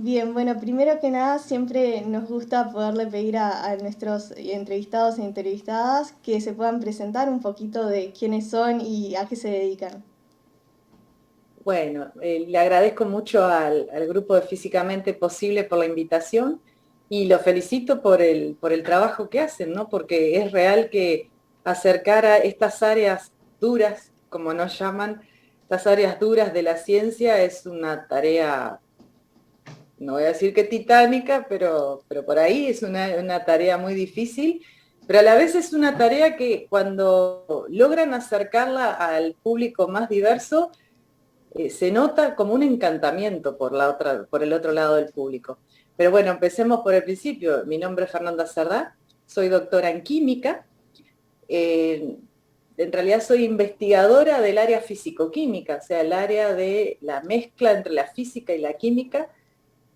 Bien, bueno, primero que nada, siempre nos gusta poderle pedir a nuestros entrevistados e entrevistadas que se puedan presentar un poquito de quiénes son y a qué se dedican. Bueno, le agradezco mucho al grupo de Físicamente Posible por la invitación y lo felicito por el trabajo que hacen, ¿no? Porque es real que acercar a estas áreas duras, como nos llaman, estas áreas duras de la ciencia es una tarea, no voy a decir que titánica, pero por ahí es una tarea muy difícil, pero a la vez es una tarea que cuando logran acercarla al público más diverso, se nota como un encantamiento por el otro lado del público. Pero bueno, empecemos por el principio. Mi nombre es Fernanda Cerdá, soy doctora en química. Eh, en realidad soy investigadora del área físico-química, o sea, el área de la mezcla entre la física y la química.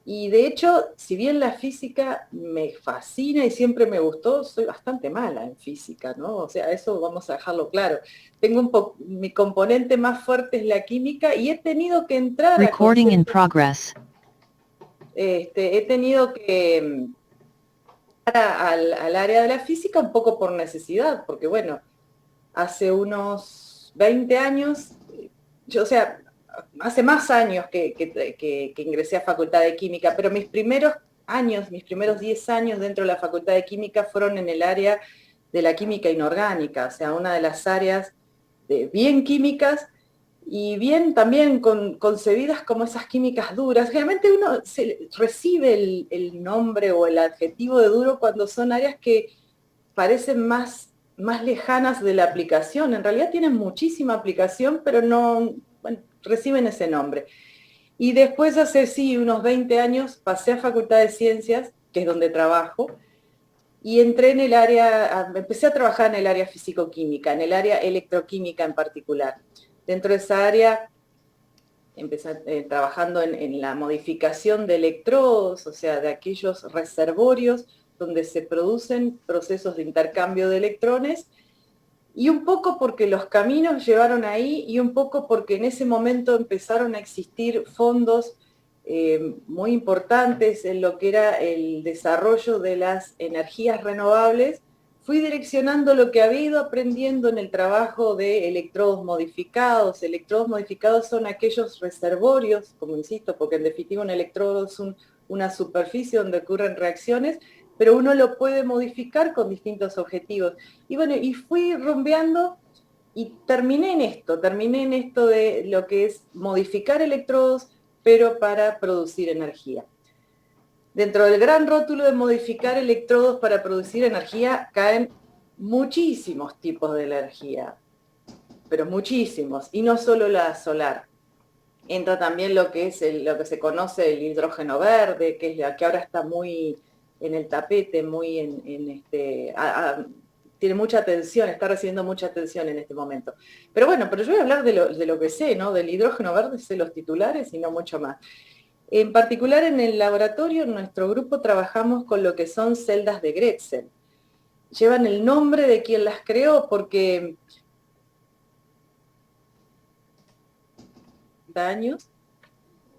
Y de hecho, si bien la física me fascina y siempre me gustó, soy bastante mala en física, ¿no? O sea, eso vamos a dejarlo claro. Mi componente más fuerte es la química y he tenido que entrar a Recording in conceptos, progress. he tenido que al área de la física un poco por necesidad, porque bueno, hace unos 20 años, yo, o sea, hace más años que ingresé a Facultad de Química, pero mis primeros años, mis primeros 10 años dentro de la Facultad de Química fueron en el área de la química inorgánica, o sea, una de las áreas bien químicas y bien también concebidas como esas químicas duras. Generalmente uno recibe el nombre o el adjetivo de duro cuando son áreas que parecen más lejanas de la aplicación. En realidad tienen muchísima aplicación, pero no, bueno, reciben ese nombre. Y después, hace sí, unos 20 años, pasé a Facultad de Ciencias, que es donde trabajo, y entré en el área, empecé a trabajar en el área físico-química, en el área electroquímica en particular. Dentro de esa área empecé trabajando en la modificación de electrodos, o sea, de aquellos reservorios donde se producen procesos de intercambio de electrones, y un poco porque los caminos llevaron ahí y un poco porque en ese momento empezaron a existir fondos muy importantes en lo que era el desarrollo de las energías renovables. Fui direccionando lo que había ido aprendiendo en el trabajo de electrodos modificados. Electrodos modificados son aquellos reservorios, como insisto, porque en definitiva un electrodo es una superficie donde ocurren reacciones, pero uno lo puede modificar con distintos objetivos. Y bueno, y fui rumbeando y terminé en esto de lo que es modificar electrodos, pero para producir energía. Dentro del gran rótulo de modificar electrodos para producir energía caen muchísimos tipos de energía, pero muchísimos, y no solo la solar. Entra también lo que es lo que se conoce el hidrógeno verde, que es la que ahora está muy en el tapete, muy tiene mucha atención, está recibiendo mucha atención en este momento. Pero bueno, pero yo voy a hablar de lo que sé, ¿no? Del hidrógeno verde sé los titulares y no mucho más. En particular en el laboratorio, en nuestro grupo trabajamos con lo que son celdas de Grätzel. Llevan el nombre de quien las creó porque años,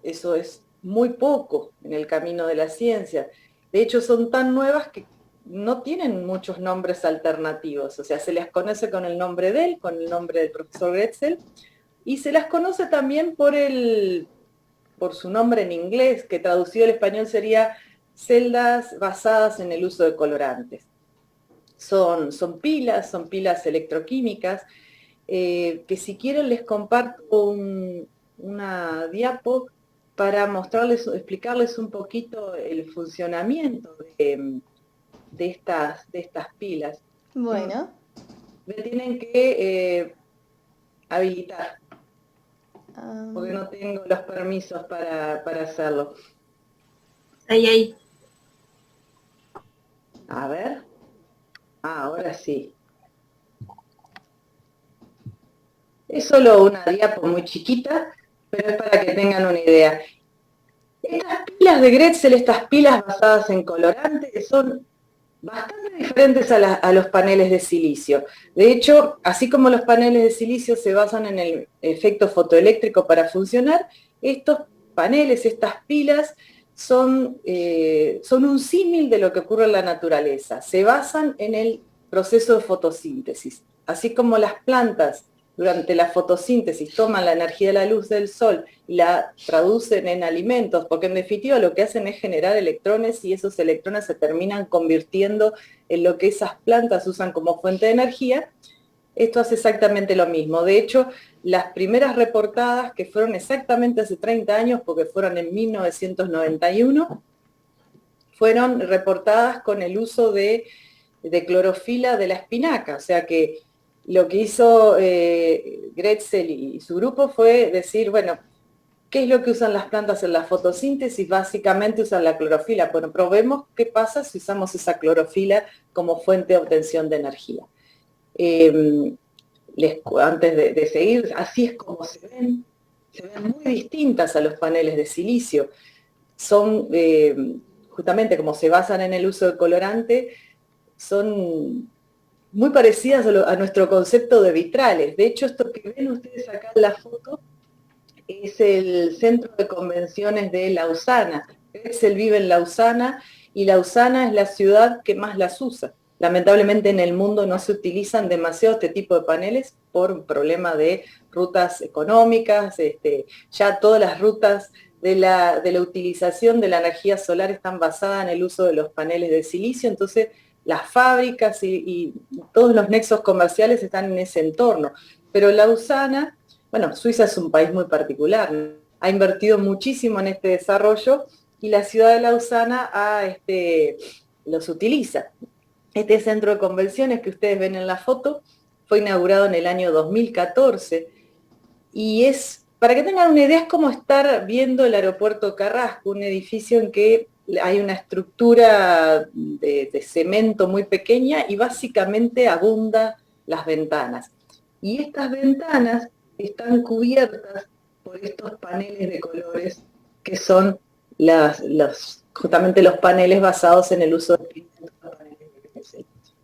eso es muy poco en el camino de la ciencia. De hecho, son tan nuevas que no tienen muchos nombres alternativos. O sea, se las conoce con el nombre de él, con el nombre del profesor Grätzel, y se las conoce también por su nombre en inglés, que traducido al español sería celdas basadas en el uso de colorantes. Son pilas electroquímicas, que si quieren les comparto una diapo para mostrarles, explicarles un poquito el funcionamiento de estas pilas. Bueno, Me tienen que habilitar, porque am, no tengo los permisos para hacerlo. Ahí, ahí. A ver, ahora sí. Es solo una diapo muy chiquita, pero es para que tengan una idea. Estas pilas de Grätzel, estas pilas basadas en colorantes, son bastante diferentes a los paneles de silicio. De hecho, así como los paneles de silicio se basan en el efecto fotoeléctrico para funcionar, estos paneles, estas pilas, son un símil de lo que ocurre en la naturaleza. Se basan en el proceso de fotosíntesis. Así como las plantas durante la fotosíntesis toman la energía de la luz del sol y la traducen en alimentos, porque en definitiva lo que hacen es generar electrones y esos electrones se terminan convirtiendo en lo que esas plantas usan como fuente de energía. Esto hace exactamente lo mismo. De hecho, las primeras reportadas, que fueron exactamente hace 30 años, porque fueron en 1991, fueron reportadas con el uso de clorofila de la espinaca. O sea que lo que hizo Grätzel y su grupo fue decir, bueno, ¿qué es lo que usan las plantas en la fotosíntesis? Básicamente usan la clorofila. Bueno, probemos qué pasa si usamos esa clorofila como fuente de obtención de energía. Antes de seguir, así es como se ven muy distintas a los paneles de silicio. Son, justamente como se basan en el uso del colorante, son muy parecidas a nuestro concepto de vitrales. De hecho, esto que ven ustedes acá en la foto es el centro de convenciones de Lausana. Grätzel vive en Lausana y Lausana es la ciudad que más las usa. Lamentablemente en el mundo no se utilizan demasiado este tipo de paneles por un problema de rutas económicas. Ya todas las rutas de la utilización de la energía solar están basadas en el uso de los paneles de silicio, entonces las fábricas y todos los nexos comerciales están en ese entorno. Pero Lausana, bueno, Suiza es un país muy particular, ¿no? Ha invertido muchísimo en este desarrollo y la ciudad de Lausana los utiliza. Este centro de convenciones que ustedes ven en la foto fue inaugurado en el año 2014 y es, para que tengan una idea, es como estar viendo el aeropuerto Carrasco, un edificio en que hay una estructura de cemento muy pequeña y básicamente abunda las ventanas. Y estas ventanas están cubiertas por estos paneles de colores que son justamente los paneles basados en el uso de pigmentos.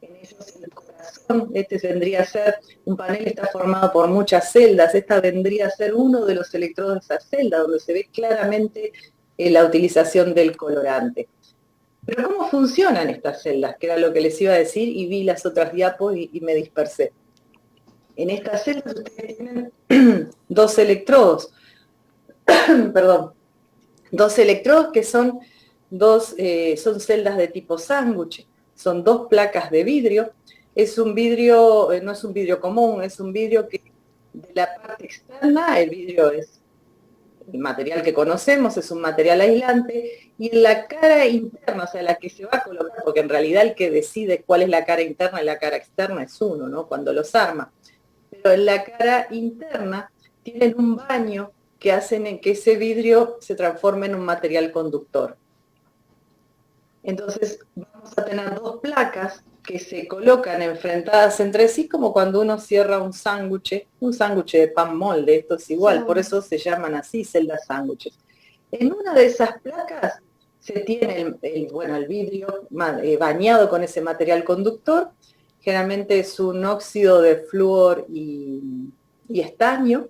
En ellos el corazón, vendría a ser, un panel está formado por muchas celdas, esta vendría a ser uno de los electrodos de esa celda, donde se ve claramente la utilización del colorante. Pero ¿cómo funcionan estas celdas? Que era lo que les iba a decir, y vi las otras diapos y me dispersé. En estas celdas ustedes tienen dos electrodos, perdón, dos electrodos que son celdas de tipo sándwich, son dos placas de vidrio. Es un vidrio, no es un vidrio común, es un vidrio que de la parte externa, el vidrio es el material que conocemos, es un material aislante, y en la cara interna, o sea, la que se va a colocar, porque en realidad el que decide cuál es la cara interna y la cara externa es uno, ¿no? Cuando los arma. Pero en la cara interna tienen un baño que hacen en que ese vidrio se transforme en un material conductor. Entonces vamos a tener dos placas que se colocan enfrentadas entre sí, como cuando uno cierra un sándwich de pan molde, esto es igual, sí. Por eso se llaman así celdas sándwiches. En una de esas placas se tiene el vidrio bañado con ese material conductor, generalmente es un óxido de flúor y estaño.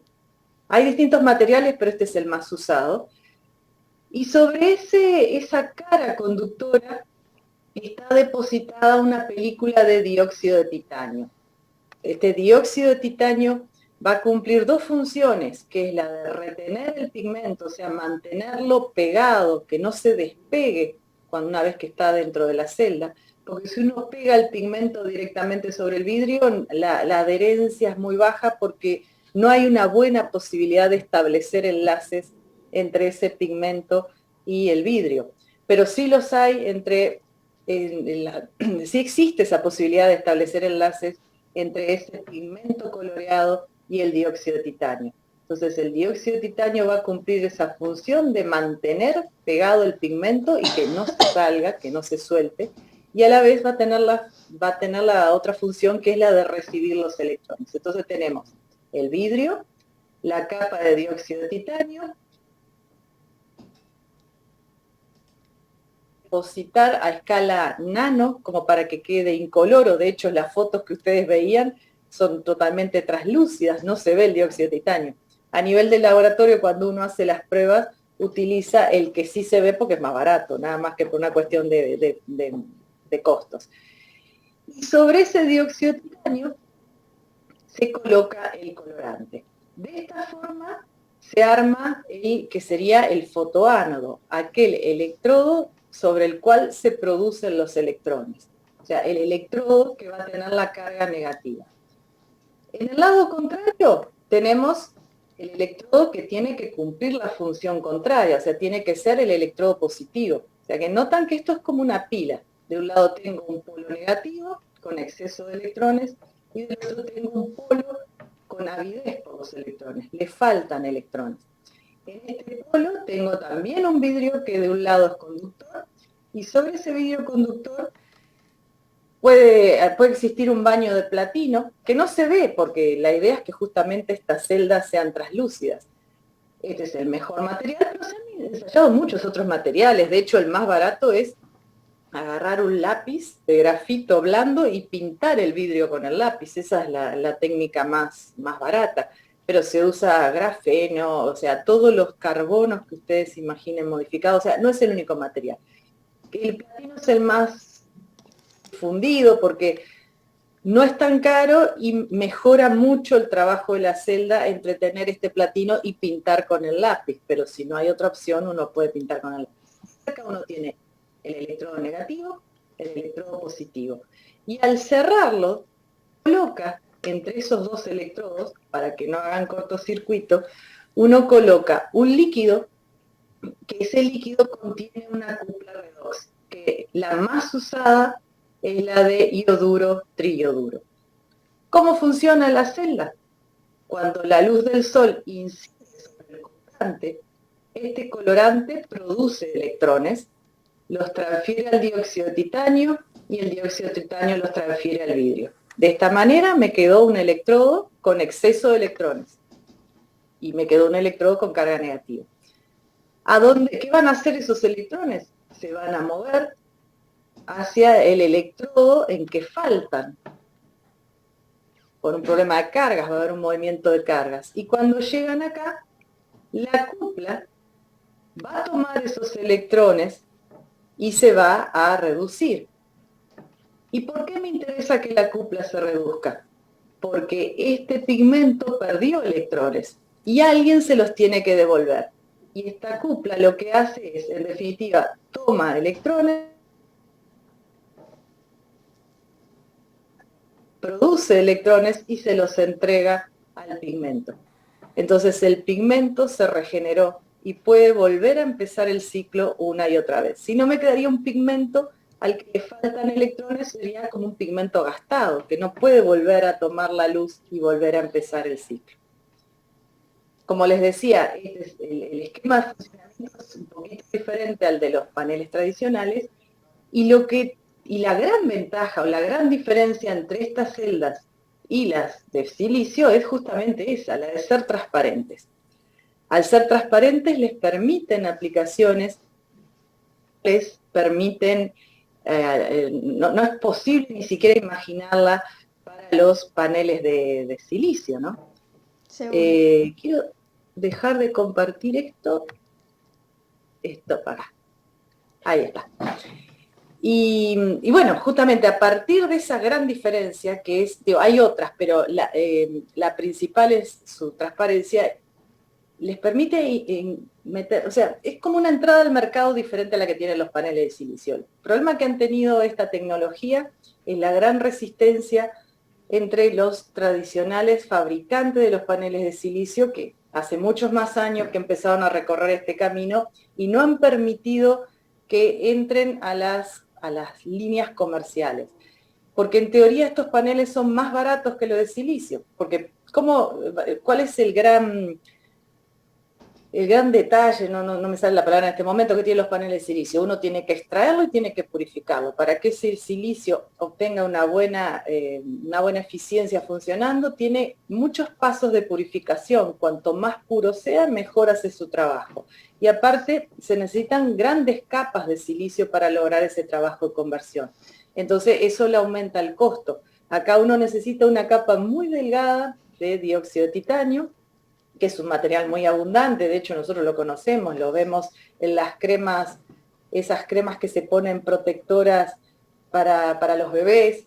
Hay distintos materiales, pero este es el más usado. Y sobre esa cara conductora está depositada una película de dióxido de titanio. Este dióxido de titanio va a cumplir dos funciones, que es la de retener el pigmento, o sea, mantenerlo pegado, que no se despegue una vez que está dentro de la celda, porque si uno pega el pigmento directamente sobre el vidrio, la adherencia es muy baja porque no hay una buena posibilidad de establecer enlaces entre ese pigmento y el vidrio. Pero sí los hay sí existe esa posibilidad de establecer enlaces entre ese pigmento coloreado y el dióxido de titanio. Entonces el dióxido de titanio va a cumplir esa función de mantener pegado el pigmento y que no se salga, que no se suelte, y a la vez va a tener la otra función, que es la de recibir los electrones. Entonces tenemos el vidrio, la capa de dióxido de titanio, depositar a escala nano, como para que quede incoloro. De hecho, las fotos que ustedes veían son totalmente translúcidas, no se ve el dióxido de titanio. A nivel del laboratorio, cuando uno hace las pruebas, utiliza el que sí se ve porque es más barato, nada más que por una cuestión de costos. Y sobre ese dióxido de titanio se coloca el colorante. De esta forma se arma el que sería el fotoánodo, aquel electrodo sobre el cual se producen los electrones. O sea, el electrodo que va a tener la carga negativa. En el lado contrario tenemos el electrodo que tiene que cumplir la función contraria, o sea, tiene que ser el electrodo positivo. O sea, que notan que esto es como una pila. De un lado tengo un polo negativo con exceso de electrones y del otro tengo un polo con avidez por los electrones. Le faltan electrones. En este polo tengo también un vidrio que de un lado es conductor y sobre ese vidrio conductor puede existir un baño de platino que no se ve porque la idea es que justamente estas celdas sean translúcidas. Este es el mejor material, pero se han ensayado muchos otros materiales. De hecho, el más barato es agarrar un lápiz de grafito blando y pintar el vidrio con el lápiz. Esa es la técnica más barata. Pero se usa grafeno, o sea, todos los carbonos que ustedes imaginen modificados. O sea, no es el único material. El platino es el más difundido porque no es tan caro y mejora mucho el trabajo de la celda entre tener este platino y pintar con el lápiz, pero si no hay otra opción, uno puede pintar con el lápiz. Acá uno tiene el electrodo negativo, el electrodo positivo. Y al cerrarlo, coloca entre esos dos electrodos, para que no hagan cortocircuito, uno coloca un líquido, que ese líquido contiene una cupla redox, que la más usada es la de ioduro triioduro. ¿Cómo funciona la celda? Cuando la luz del sol incide sobre el colorante, este colorante produce electrones, los transfiere al dióxido de titanio y el dióxido de titanio los transfiere al vidrio. De esta manera me quedó un electrodo con exceso de electrones y me quedó un electrodo con carga negativa. ¿Qué van a hacer esos electrones? Se van a mover hacia el electrodo en que faltan. Por un problema de cargas, va a haber un movimiento de cargas. Y cuando llegan acá, la cupla va a tomar esos electrones y se va a reducir. ¿Y por qué me interesa que la cupla se reduzca? Porque este pigmento perdió electrones y alguien se los tiene que devolver. Y esta cupla lo que hace es, en definitiva, toma electrones, produce electrones y se los entrega al pigmento. Entonces el pigmento se regeneró y puede volver a empezar el ciclo una y otra vez. Si no, me quedaría un pigmento al que le faltan electrones, sería como un pigmento gastado, que no puede volver a tomar la luz y volver a empezar el ciclo. Como les decía, el esquema de funcionamiento es un poquito diferente al de los paneles tradicionales y la gran ventaja o la gran diferencia entre estas celdas y las de silicio es justamente esa, la de ser transparentes. Al ser transparentes les permiten aplicaciones, les permiten, no es posible ni siquiera imaginarla para los paneles de silicio, ¿no? Quiero dejar de compartir esto para. Ahí está. Y bueno, justamente a partir de esa gran diferencia, que es, hay otras, pero la principal es su transparencia, les permite meter, o sea, es como una entrada al mercado diferente a la que tienen los paneles de silicio. El problema que han tenido esta tecnología es la gran resistencia entre los tradicionales fabricantes de los paneles de silicio, que hace muchos más años que empezaron a recorrer este camino y no han permitido que entren a las líneas comerciales. Porque en teoría estos paneles son más baratos que los de silicio. Porque, ¿cuál es el gran detalle, no me sale la palabra en este momento, que tienen los paneles de silicio? Uno tiene que extraerlo y tiene que purificarlo. Para que ese silicio obtenga una buena eficiencia funcionando, tiene muchos pasos de purificación. Cuanto más puro sea, mejor hace su trabajo. Y aparte, se necesitan grandes capas de silicio para lograr ese trabajo de conversión. Entonces, eso le aumenta el costo. Acá uno necesita una capa muy delgada de dióxido de titanio, que es un material muy abundante, de hecho nosotros lo conocemos, lo vemos en las cremas, esas cremas que se ponen protectoras para los bebés,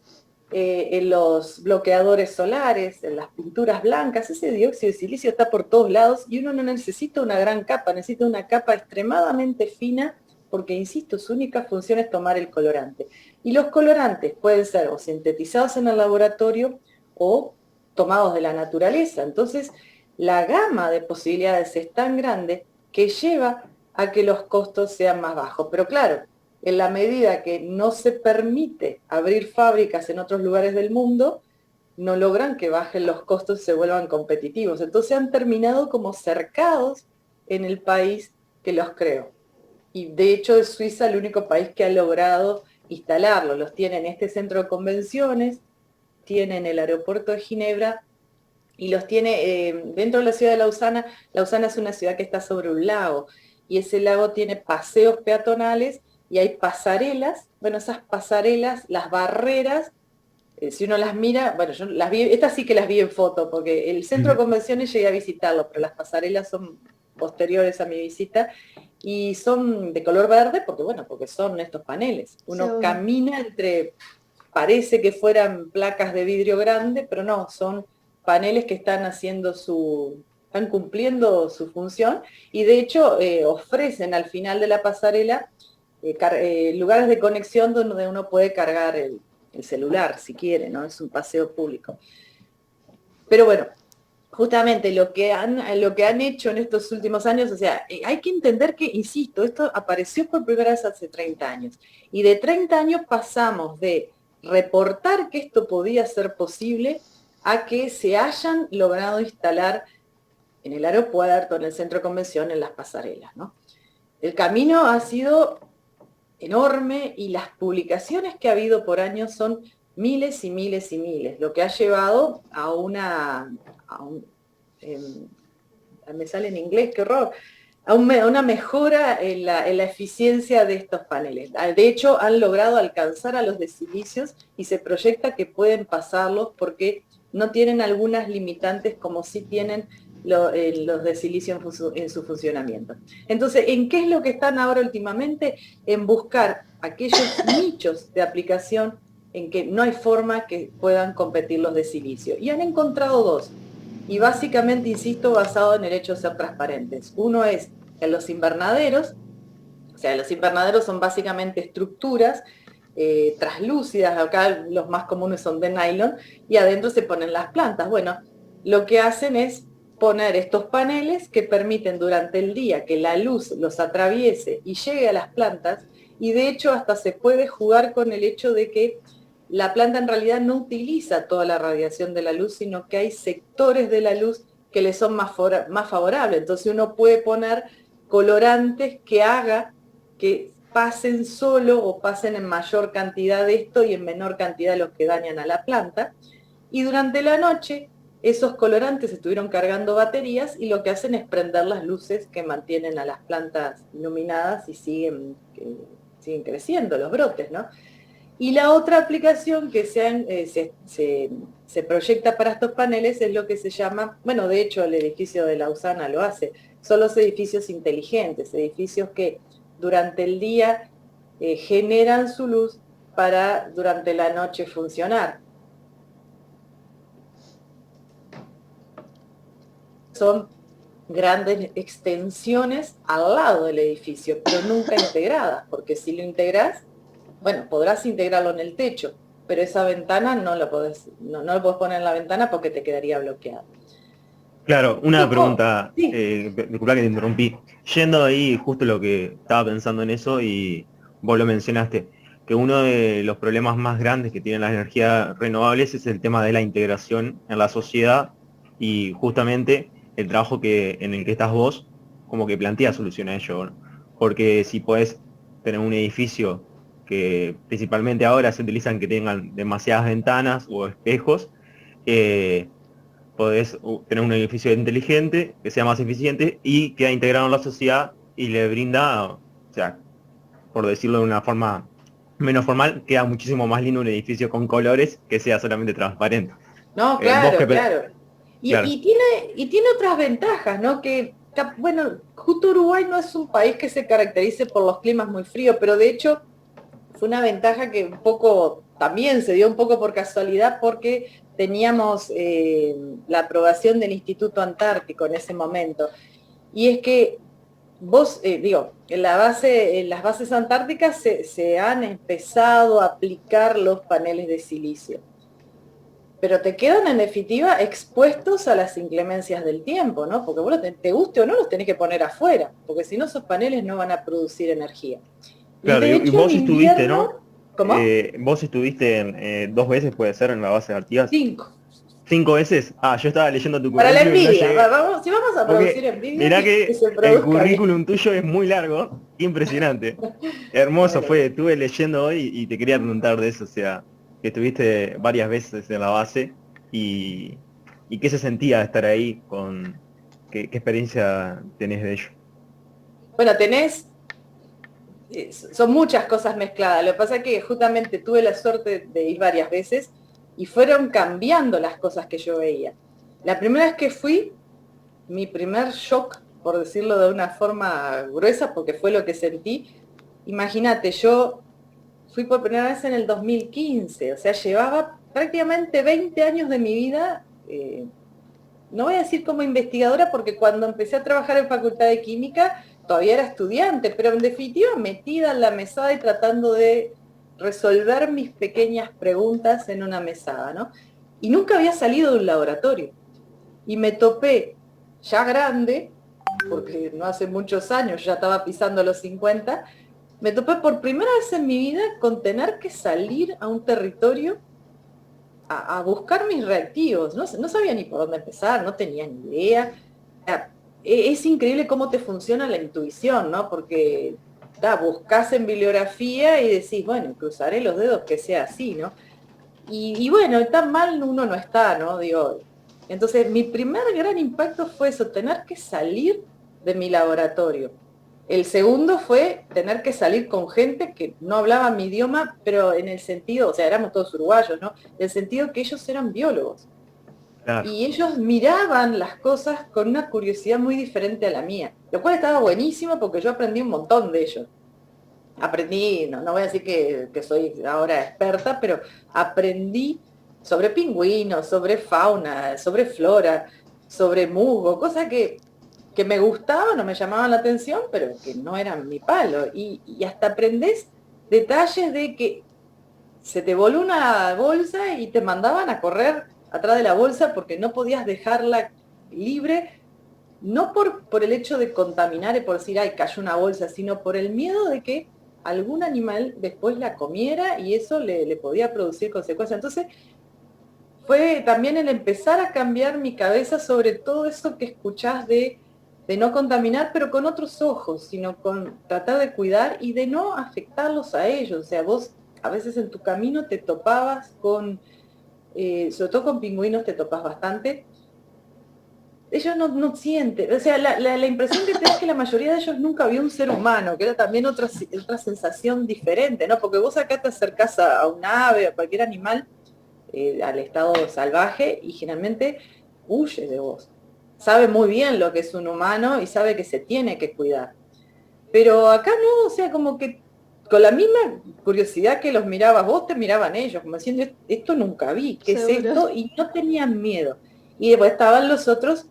en los bloqueadores solares, en las pinturas blancas, ese dióxido de silicio está por todos lados y uno no necesita una gran capa, necesita una capa extremadamente fina porque, insisto, su única función es tomar el colorante. Y los colorantes pueden ser o sintetizados en el laboratorio o tomados de la naturaleza. Entonces, la gama de posibilidades es tan grande que lleva a que los costos sean más bajos. Pero claro, en la medida que no se permite abrir fábricas en otros lugares del mundo, no logran que bajen los costos y se vuelvan competitivos. Entonces han terminado como cercados en el país que los creó. Y de hecho es Suiza el único país que ha logrado instalarlo. Los tiene en este centro de convenciones, tiene en el aeropuerto de Ginebra y los tiene dentro de la ciudad de Lausana. Lausana es una ciudad que está sobre un lago y ese lago tiene paseos peatonales y hay pasarelas. Bueno, esas pasarelas, las barreras, si uno las mira, bueno, yo las vi, estas sí que las vi en foto, porque el centro de convenciones llegué a visitarlo, pero las pasarelas son posteriores a mi visita y son de color verde porque, bueno, porque son estos paneles. Uno camina entre, parece que fueran placas de vidrio grande, pero no, son paneles que están están cumpliendo su función y de hecho ofrecen al final de la pasarela lugares de conexión donde uno puede cargar el celular si quiere, ¿no? Es un paseo público. Pero bueno, justamente lo que han hecho en estos últimos años, o sea, hay que entender que, insisto, esto apareció por primera vez hace 30 años. Y de 30 años pasamos de reportar que esto podía ser posible a que se hayan logrado instalar en el aeropuerto, en el centro de convención, en las pasarelas, ¿no? El camino ha sido enorme y las publicaciones que ha habido por año son miles y miles y miles, lo que ha llevado a me sale en inglés, qué horror, a una mejora en la eficiencia de estos paneles. De hecho, han logrado alcanzar a los de silicios y se proyecta que pueden pasarlos porque no tienen algunas limitantes como sí tienen los de silicio en su funcionamiento. Entonces, ¿en qué es lo que están ahora últimamente? En buscar aquellos nichos de aplicación en que no hay forma que puedan competir los de silicio. Y han encontrado dos. Y básicamente, insisto, basado en el hecho de ser transparentes. Uno es en los invernaderos, o sea, los invernaderos son básicamente estructuras traslúcidas, acá los más comunes son de nylon, y adentro se ponen las plantas. Bueno, lo que hacen es poner estos paneles que permiten durante el día que la luz los atraviese y llegue a las plantas, y de hecho hasta se puede jugar con el hecho de que la planta en realidad no utiliza toda la radiación de la luz, sino que hay sectores de la luz que le son más favorables. Entonces uno puede poner colorantes que haga que pasen solo o pasen en mayor cantidad de esto y en menor cantidad los que dañan a la planta. Y durante la noche esos colorantes estuvieron cargando baterías y lo que hacen es prender las luces que mantienen a las plantas iluminadas y siguen creciendo los brotes, ¿no? Y la otra aplicación que se proyecta para estos paneles es lo que se llama, bueno, de hecho el edificio de Lausana lo hace, son los edificios inteligentes, edificios que durante el día generan su luz para durante la noche funcionar. Son grandes extensiones al lado del edificio, pero nunca integradas, porque si lo integras, bueno, podrás integrarlo en el techo, pero esa ventana no lo podés poner en la ventana porque te quedaría bloqueado. Claro, una pregunta, sí. Disculpa que te interrumpí. Yendo ahí justo lo que estaba pensando en eso y vos lo mencionaste, que uno de los problemas más grandes que tienen las energías renovables es el tema de la integración en la sociedad y justamente el trabajo en el que estás vos como que plantea solución a ello, ¿no? Porque si podés tener un edificio que principalmente ahora se utilizan que tengan demasiadas ventanas o espejos, podés tener un edificio inteligente, que sea más eficiente y queda integrado en la sociedad y le brinda, o sea, por decirlo de una forma menos formal, queda muchísimo más lindo un edificio con colores que sea solamente transparente. No, claro, claro. Claro. Y tiene otras ventajas, ¿no? Bueno, justo Uruguay no es un país que se caracterice por los climas muy fríos, pero de hecho fue una ventaja que un poco también se dio un poco por casualidad porque teníamos la aprobación del Instituto Antártico en ese momento. Y es que vos, en las bases antárticas se han empezado a aplicar los paneles de silicio, pero te quedan en definitiva expuestos a las inclemencias del tiempo, ¿no? Porque vos, te guste o no, los tenés que poner afuera, porque si no esos paneles no van a producir energía. Y Claro, de y hecho vos en estuviste, invierno, ¿no? ¿cómo? Vos estuviste 2 veces, puede ser, en la base de Artigas. 5. 5 veces. Ah, yo estaba leyendo tu Para la currículum y no envidia, llegué. si vamos a producir Porque envidia, mirá que que se el produzca bien. currículum tuyo es muy largo, impresionante. Hermoso Bueno, fue, estuve leyendo hoy y te quería preguntar de eso, o sea, que estuviste varias veces en la base y, y qué se sentía estar ahí qué experiencia tenés de ello. bueno, son muchas cosas mezcladas. Lo que pasa es que justamente tuve la suerte de ir varias veces y fueron cambiando las cosas que yo veía. La primera vez que fui, mi primer shock, por decirlo de una forma gruesa, porque fue lo que sentí, imagínate, yo fui por primera vez en el 2015, o sea, llevaba prácticamente 20 años de mi vida, no voy a decir como investigadora, porque cuando empecé a trabajar en Facultad de Química todavía era estudiante, pero en definitiva metida en la mesada y tratando de resolver mis pequeñas preguntas en una mesada, ¿no? Y nunca había salido de un laboratorio. Y me topé ya grande, porque no hace muchos años, ya estaba pisando los 50, me topé por primera vez en mi vida con tener que salir a un territorio a buscar mis reactivos. No sabía ni por dónde empezar, no tenía ni idea. Es increíble cómo te funciona la intuición, ¿no? Porque buscas en bibliografía y decís, bueno, cruzaré los dedos que sea así, ¿no? Y bueno, tan mal uno no está, ¿no? Digo, entonces mi primer gran impacto fue eso, tener que salir de mi laboratorio. El segundo fue tener que salir con gente que no hablaba mi idioma, pero en el sentido, o sea, éramos todos uruguayos, ¿no? En el sentido que ellos eran biólogos. Claro, Y ellos miraban las cosas con una curiosidad muy diferente a la mía, lo cual estaba buenísimo porque yo aprendí un montón de ellos. Aprendí, no voy a decir que soy ahora experta, pero aprendí sobre pingüinos, sobre fauna, sobre flora, sobre musgo, cosas que me gustaban o me llamaban la atención, pero que no eran mi palo. Y hasta aprendés detalles de que se te voló una bolsa y te mandaban a correr atrás de la bolsa porque no podías dejarla libre, no por el hecho de contaminar y por decir, ay, cayó una bolsa, sino por el miedo de que algún animal después la comiera y eso le podía producir consecuencias. Entonces, fue también el empezar a cambiar mi cabeza sobre todo eso que escuchás de no contaminar, pero con otros ojos, sino con tratar de cuidar y de no afectarlos a ellos. O sea, vos a veces en tu camino te topabas con, sobre todo con pingüinos te topás bastante, ellos no sienten, o sea, la impresión que te da es que la mayoría de ellos nunca vio un ser humano, que era también otra sensación diferente, ¿no? Porque vos acá te acercás a un ave, a cualquier animal, al estado salvaje, y generalmente huye de vos. Sabe muy bien lo que es un humano y sabe que se tiene que cuidar. Pero acá no, o sea, como que con la misma curiosidad que los mirabas vos, te miraban ellos, como diciendo, esto nunca vi, ¿qué es Seguro. esto? Y no tenían miedo. Y después estaban los otros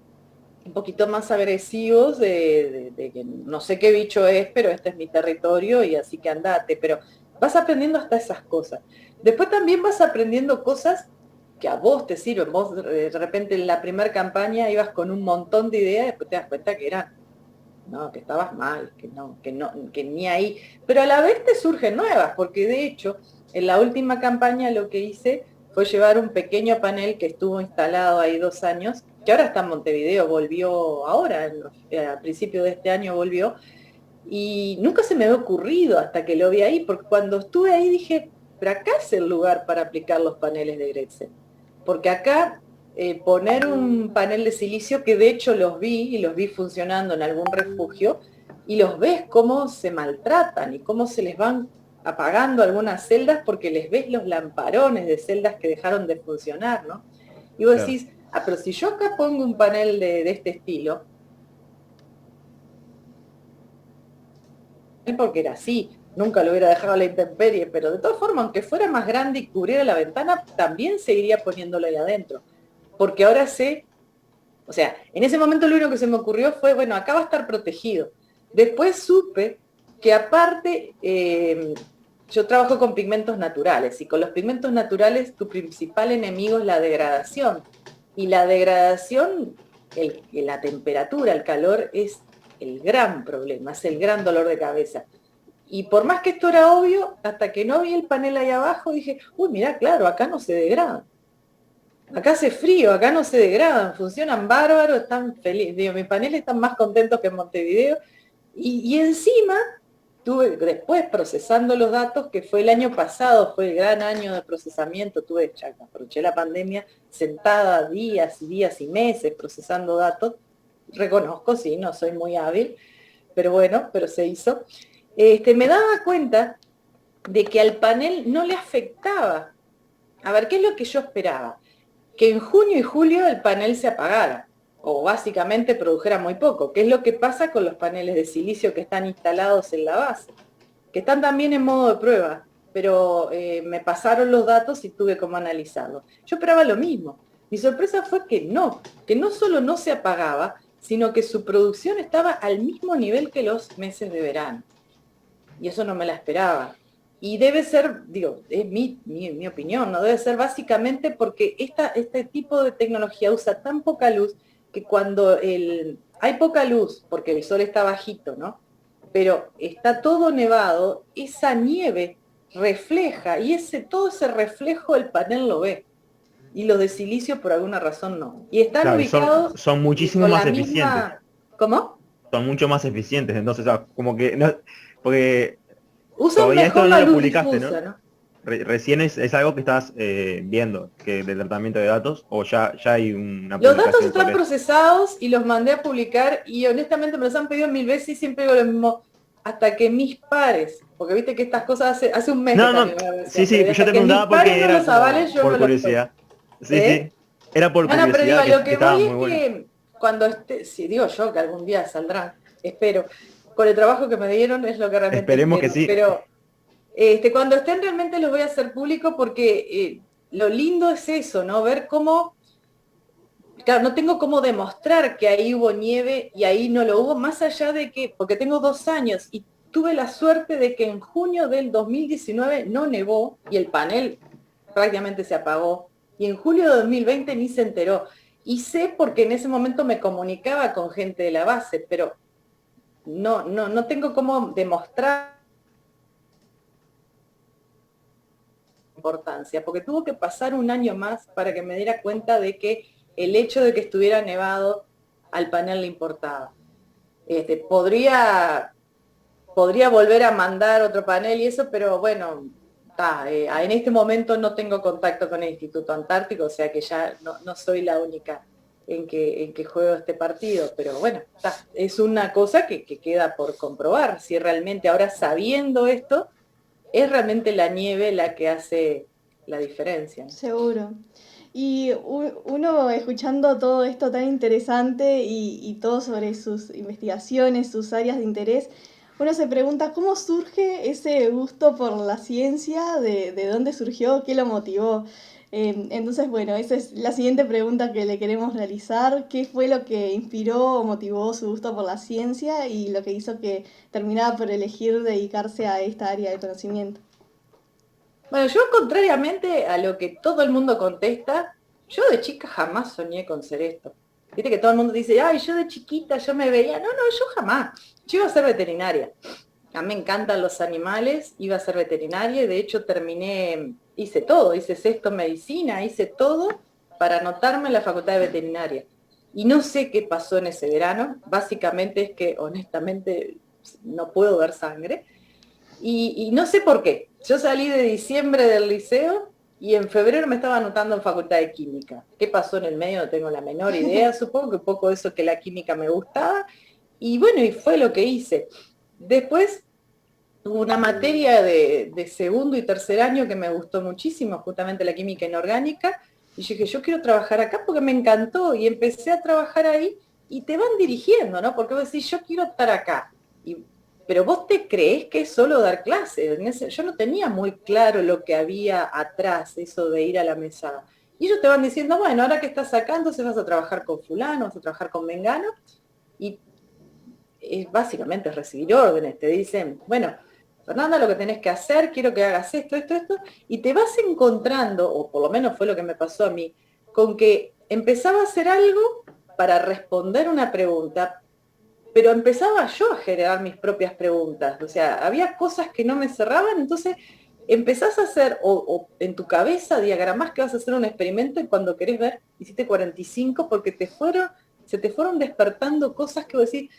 un poquito más agresivos de que no sé qué bicho es, pero este es mi territorio y así que andate. Pero vas aprendiendo hasta esas cosas. Después también vas aprendiendo cosas que a vos te sirven. Vos de repente en la primera campaña ibas con un montón de ideas y después te das cuenta que eran, no, que estabas mal, que ni ahí. Pero a la vez te surgen nuevas, porque de hecho, en la última campaña lo que hice fue llevar un pequeño panel que estuvo instalado ahí 2 años, que ahora está en Montevideo, volvió ahora, a principio de este año volvió, y nunca se me había ocurrido hasta que lo vi ahí, porque cuando estuve ahí dije, pero acá es el lugar para aplicar los paneles de Gretsen. Porque acá poner un panel de silicio, que de hecho los vi, y los vi funcionando en algún refugio, y los ves cómo se maltratan y cómo se les van apagando algunas celdas porque les ves los lamparones de celdas que dejaron de funcionar, ¿no? Y vos claro. decís, pero si yo acá pongo un panel de este estilo, porque era así, nunca lo hubiera dejado a la intemperie, pero de todas formas, aunque fuera más grande y cubriera la ventana, también seguiría poniéndolo ahí adentro. Porque ahora sé, o sea, en ese momento lo único que se me ocurrió fue, bueno, acá va a estar protegido. Después supe que aparte, yo trabajo con pigmentos naturales, y con los pigmentos naturales tu principal enemigo es la degradación. Y la degradación, la temperatura, el calor, es el gran problema, es el gran dolor de cabeza. Y por más que esto era obvio, hasta que no vi el panel ahí abajo, dije, uy, mirá, claro, acá no se degradan. Acá hace frío, acá no se degradan, funcionan bárbaros, están felices. Digo, mis paneles están más contentos que en Montevideo. Y encima, tuve después procesando los datos, que fue el año pasado, fue el gran año de procesamiento, aproveché la pandemia sentada días y días y meses procesando datos. Reconozco, sí, no soy muy hábil, pero bueno, pero se hizo. Me daba cuenta de que al panel no le afectaba. A ver, ¿qué es lo que yo esperaba? Que en junio y julio el panel se apagara, o básicamente produjera muy poco, que es lo que pasa con los paneles de silicio que están instalados en la base, que están también en modo de prueba, pero me pasaron los datos y tuve cómo analizarlos. Yo esperaba lo mismo. Mi sorpresa fue que no solo no se apagaba, sino que su producción estaba al mismo nivel que los meses de verano. Y eso no me la esperaba. Y debe ser, digo, es mi opinión, ¿no? Debe ser básicamente porque este tipo de tecnología usa tan poca luz que cuando hay poca luz, porque el sol está bajito, ¿no? Pero está todo nevado, esa nieve refleja, y todo ese reflejo el panel lo ve. Y los de silicio por alguna razón no. Y están Claro, y ubicados son muchísimo con más la eficientes. misma... ¿Cómo? Son mucho más eficientes, entonces, como que no, porque Usan todavía esto mejor no la lo luz publicaste, ¿no? difusa, ¿no? Recién es algo que estás viendo, que del tratamiento de datos, o ya hay una Los datos publicación están sobre eso. procesados y los mandé a publicar, y honestamente me los han pedido 1000 veces y siempre digo lo mismo, hasta que mis pares, porque viste que estas cosas hace un mes que No, también no, me lo sí, decían, sí, pero yo hasta te que mis preguntaba pares porque no era los como avalen, yo por no los puedo. curiosidad. Sí, ¿Eh? sí, era por No, pero digo, curiosidad, a lo que que estaba voy muy es bueno. que cuando si digo yo que algún día saldrán, espero, con el trabajo que me dieron es lo que realmente Esperemos que espero, sí. pero cuando estén realmente los voy a hacer público, porque lo lindo es eso, ¿no? Ver cómo, claro, no tengo cómo demostrar que ahí hubo nieve y ahí no lo hubo, más allá de que, porque tengo 2 años y tuve la suerte de que en junio del 2019 no nevó y el panel prácticamente se apagó, y en julio de 2020 ni se enteró. Y sé porque en ese momento me comunicaba con gente de la base, pero no tengo cómo demostrar importancia, porque tuvo que pasar un año más para que me diera cuenta de que el hecho de que estuviera nevado al panel le importaba. Podría volver a mandar otro panel y eso, pero bueno, en este momento no tengo contacto con el Instituto Antártico, o sea que ya no soy la única en que juego este partido, pero bueno, es una cosa que queda por comprobar, si realmente ahora sabiendo esto, es realmente la nieve la que hace la diferencia, ¿no? Seguro. Y uno escuchando todo esto tan interesante y todo sobre sus investigaciones, sus áreas de interés, uno se pregunta cómo surge ese gusto por la ciencia, de dónde surgió, qué lo motivó. Entonces, bueno, esa es la siguiente pregunta que le queremos realizar. ¿Qué fue lo que inspiró o motivó su gusto por la ciencia y lo que hizo que terminara por elegir dedicarse a esta área de conocimiento? Bueno, yo contrariamente a lo que todo el mundo contesta, yo de chica jamás soñé con ser esto. Viste que todo el mundo dice, ay, yo de chiquita yo me veía. No, yo jamás. Yo iba a ser veterinaria. A mí me encantan los animales, iba a ser veterinaria y de hecho hice todo, hice sexto en medicina, hice todo para anotarme en la facultad de veterinaria. Y no sé qué pasó en ese verano, básicamente es que honestamente no puedo ver sangre. Y no sé por qué. Yo salí de diciembre del liceo y en febrero me estaba anotando en Facultad de Química. ¿Qué pasó en el medio? No tengo la menor idea. Supongo que un poco eso, que la química me gustaba. Y bueno, y fue lo que hice. Después hubo una materia de segundo y tercer año que me gustó muchísimo, justamente la química inorgánica. Y yo dije, yo quiero trabajar acá porque me encantó, y empecé a trabajar ahí, y te van dirigiendo, ¿no? Porque vos decís, yo quiero estar acá, pero vos te creés que es solo dar clases. Yo no tenía muy claro lo que había atrás, eso de ir a la mesada. Y ellos te van diciendo, bueno, ahora que estás acá, entonces vas a trabajar con fulano, vas a trabajar con mengano, y básicamente es recibir órdenes. Te dicen, bueno, Fernanda, lo que tenés que hacer, quiero que hagas esto, y te vas encontrando, o por lo menos fue lo que me pasó a mí, con que empezaba a hacer algo para responder una pregunta, pero empezaba yo a generar mis propias preguntas. O sea, había cosas que no me cerraban, entonces empezás a hacer, o en tu cabeza diagramás que vas a hacer un experimento, y cuando querés ver, hiciste 45 porque se te fueron despertando cosas que vos decís,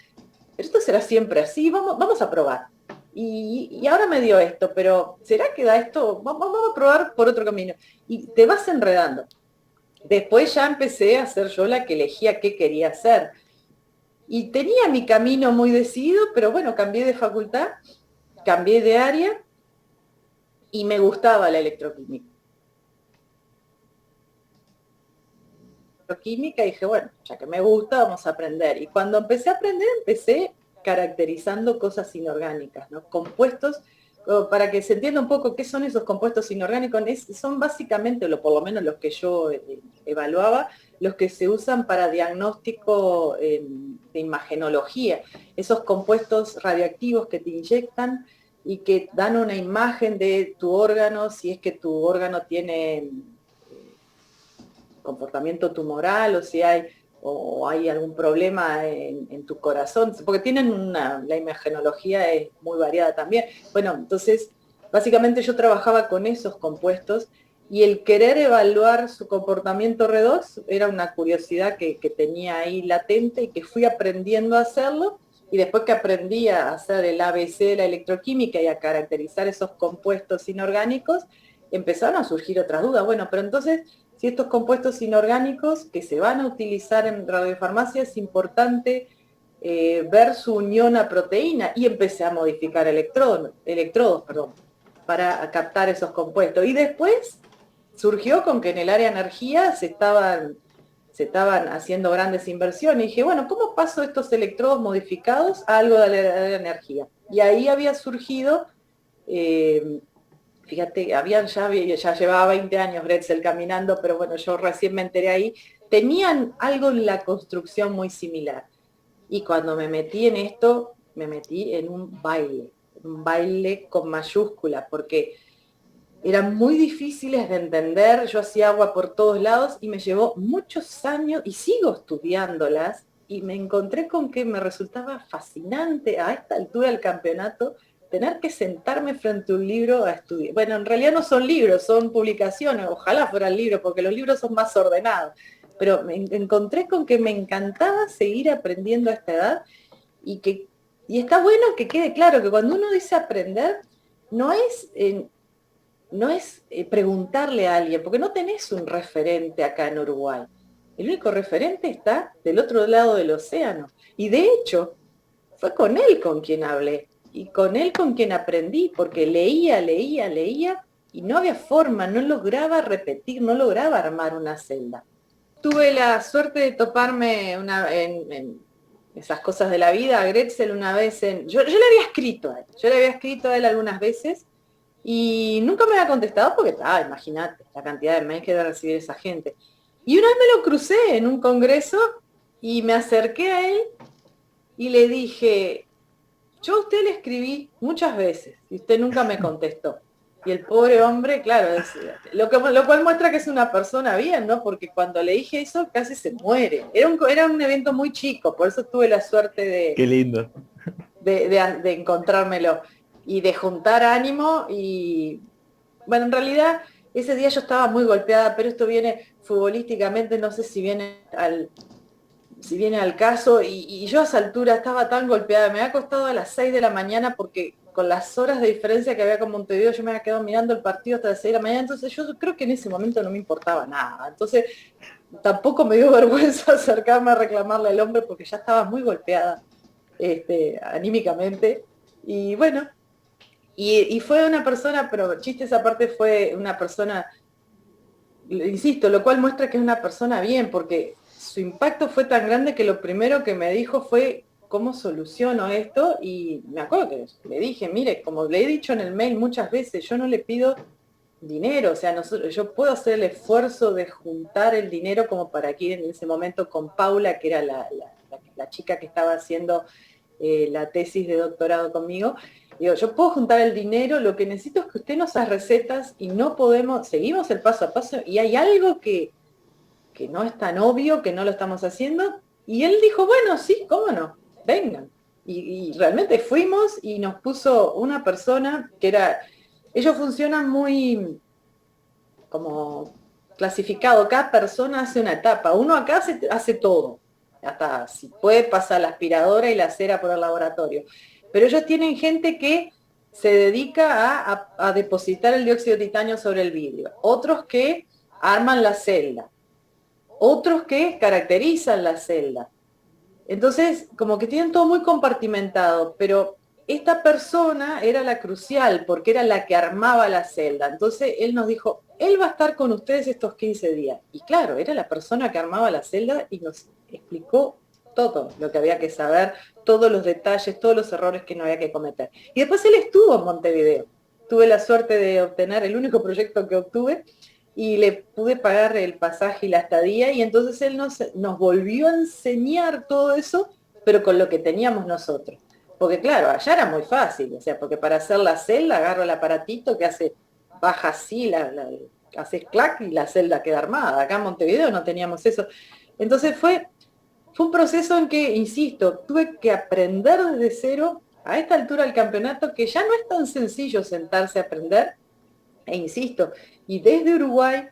pero esto será siempre así, vamos a probar. Y ahora me dio esto, pero ¿será que da esto? Vamos a probar por otro camino. Y te vas enredando. Después ya empecé a ser yo la que elegía qué quería hacer. Y tenía mi camino muy decidido, pero bueno, cambié de facultad, cambié de área y me gustaba la electroquímica. Y dije, bueno, ya que me gusta, vamos a aprender. Y cuando empecé a aprender, empecé caracterizando cosas inorgánicas, ¿no? Compuestos, para que se entienda un poco qué son esos compuestos inorgánicos, son básicamente, por lo menos los que yo evaluaba, los que se usan para diagnóstico de imagenología, esos compuestos radioactivos que te inyectan y que dan una imagen de tu órgano, si es que tu órgano tiene comportamiento tumoral, o hay algún problema en tu corazón, porque tienen la imagenología es muy variada también. Bueno, entonces, básicamente yo trabajaba con esos compuestos, y el querer evaluar su comportamiento redox era una curiosidad que tenía ahí latente, y que fui aprendiendo a hacerlo, y después que aprendí a hacer el ABC de la electroquímica y a caracterizar esos compuestos inorgánicos, empezaron a surgir otras dudas. Bueno, pero entonces, si estos compuestos inorgánicos que se van a utilizar en radiofarmacia, es importante ver su unión a proteína, y empecé a modificar electrodos, para captar esos compuestos. Y después surgió con que en el área de energía se estaban haciendo grandes inversiones, y dije, bueno, ¿cómo paso estos electrodos modificados a algo de la área de energía? Y ahí había surgido... fíjate, ya llevaba 20 años Gretzel caminando, pero bueno, yo recién me enteré ahí, tenían algo en la construcción muy similar. Y cuando me metí en esto, me metí en un baile con mayúsculas, porque eran muy difíciles de entender. Yo hacía agua por todos lados y me llevó muchos años, y sigo estudiándolas, y me encontré con que me resultaba fascinante a esta altura del campeonato tener que sentarme frente a un libro a estudiar. Bueno, en realidad no son libros, son publicaciones, ojalá fueran libros, porque los libros son más ordenados, pero me encontré con que me encantaba seguir aprendiendo a esta edad, y está bueno que quede claro que cuando uno dice aprender, no es... no es preguntarle a alguien, porque no tenés un referente acá en Uruguay. El único referente está del otro lado del océano. Y de hecho, fue con él con quien hablé, y con él con quien aprendí, porque leía, y no había forma, no lograba repetir, no lograba armar una celda. Tuve la suerte de toparme en esas cosas de la vida a Gretzel una vez yo le había escrito a él algunas veces, y nunca me había contestado porque, imagínate, la cantidad de mails que debe recibir esa gente. Y una vez me lo crucé en un congreso, y me acerqué a él y le dije, yo a usted le escribí muchas veces y usted nunca me contestó. Y el pobre hombre, claro, lo cual muestra que es una persona bien, ¿no? Porque cuando le dije eso casi se muere. Era un evento muy chico, por eso tuve la suerte Qué lindo. de encontrármelo y de juntar ánimo. Y bueno, en realidad ese día yo estaba muy golpeada, pero esto viene futbolísticamente, no sé si viene al caso, y yo a esa altura estaba tan golpeada, me había acostado a las 6 de la mañana, porque con las horas de diferencia que había con Montevideo, yo me había quedado mirando el partido hasta las 6 de la mañana, entonces yo creo que en ese momento no me importaba nada, entonces tampoco me dio vergüenza acercarme a reclamarle al hombre, porque ya estaba muy golpeada anímicamente. Y bueno, y fue una persona, pero chistes aparte, fue una persona insisto, lo cual muestra que es una persona bien, porque su impacto fue tan grande que lo primero que me dijo fue cómo soluciono esto, y me acuerdo que le dije, mire, como le he dicho en el mail muchas veces, yo no le pido dinero, o sea, yo puedo hacer el esfuerzo de juntar el dinero como para que en ese momento con Paula, que era la chica que estaba haciendo la tesis de doctorado conmigo, digo, yo puedo juntar el dinero, lo que necesito es que usted nos haga recetas y no podemos, seguimos el paso a paso y hay algo que no es tan obvio, que no lo estamos haciendo, y él dijo, bueno, sí, cómo no, vengan. Y realmente fuimos y nos puso una persona que era, ellos funcionan muy como clasificado, cada persona hace una etapa, uno acá hace todo, hasta si puede pasar la aspiradora y la cera por el laboratorio, pero ellos tienen gente que se dedica a depositar el dióxido de titanio sobre el vidrio, otros que arman la celda, otros que caracterizan la celda. Entonces, como que tienen todo muy compartimentado, pero esta persona era la crucial, porque era la que armaba la celda. Entonces, él nos dijo, él va a estar con ustedes estos 15 días. Y claro, era la persona que armaba la celda y nos explicó todo lo que había que saber, todos los detalles, todos los errores que no había que cometer. Y después él estuvo en Montevideo. Tuve la suerte de obtener el único proyecto que obtuve, y le pude pagar el pasaje y la estadía, y entonces él nos volvió a enseñar todo eso, pero con lo que teníamos nosotros. Porque claro, allá era muy fácil, o sea, porque para hacer la celda agarro el aparatito que baja así, haces clac y la celda queda armada. Acá en Montevideo no teníamos eso. Entonces fue un proceso en que, insisto, tuve que aprender desde cero a esta altura del campeonato, que ya no es tan sencillo sentarse a aprender, e insisto, y desde Uruguay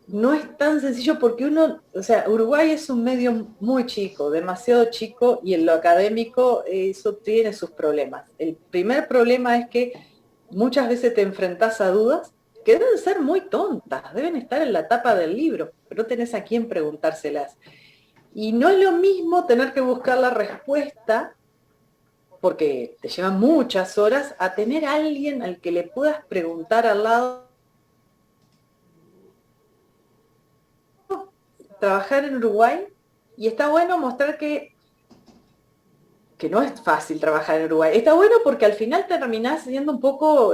no es tan sencillo porque o sea, Uruguay es un medio muy chico, demasiado chico, y en lo académico eso tiene sus problemas. El primer problema es que muchas veces te enfrentás a dudas que deben ser muy tontas, deben estar en la tapa del libro, pero no tenés a quién preguntárselas. Y no es lo mismo tener que buscar la respuesta, porque te lleva muchas horas, a tener a alguien al que le puedas preguntar al lado. Trabajar en Uruguay, y está bueno mostrar que no es fácil trabajar en Uruguay. Está bueno porque al final terminás siendo un poco,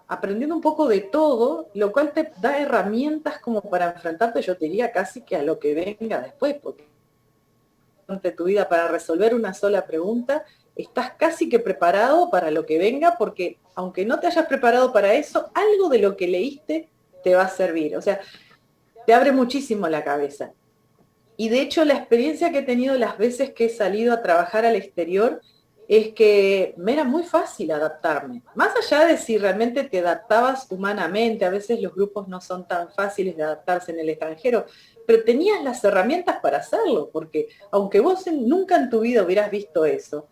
aprendiendo un poco de todo, lo cual te da herramientas como para enfrentarte, yo te diría, casi que a lo que venga después, porque durante tu vida para resolver una sola pregunta, estás casi que preparado para lo que venga, porque aunque no te hayas preparado para eso, algo de lo que leíste te va a servir. O sea, te abre muchísimo la cabeza. Y de hecho la experiencia que he tenido las veces que he salido a trabajar al exterior es que me era muy fácil adaptarme. Más allá de si realmente te adaptabas humanamente, a veces los grupos no son tan fáciles de adaptarse en el extranjero, pero tenías las herramientas para hacerlo, porque aunque vos nunca en tu vida hubieras visto eso,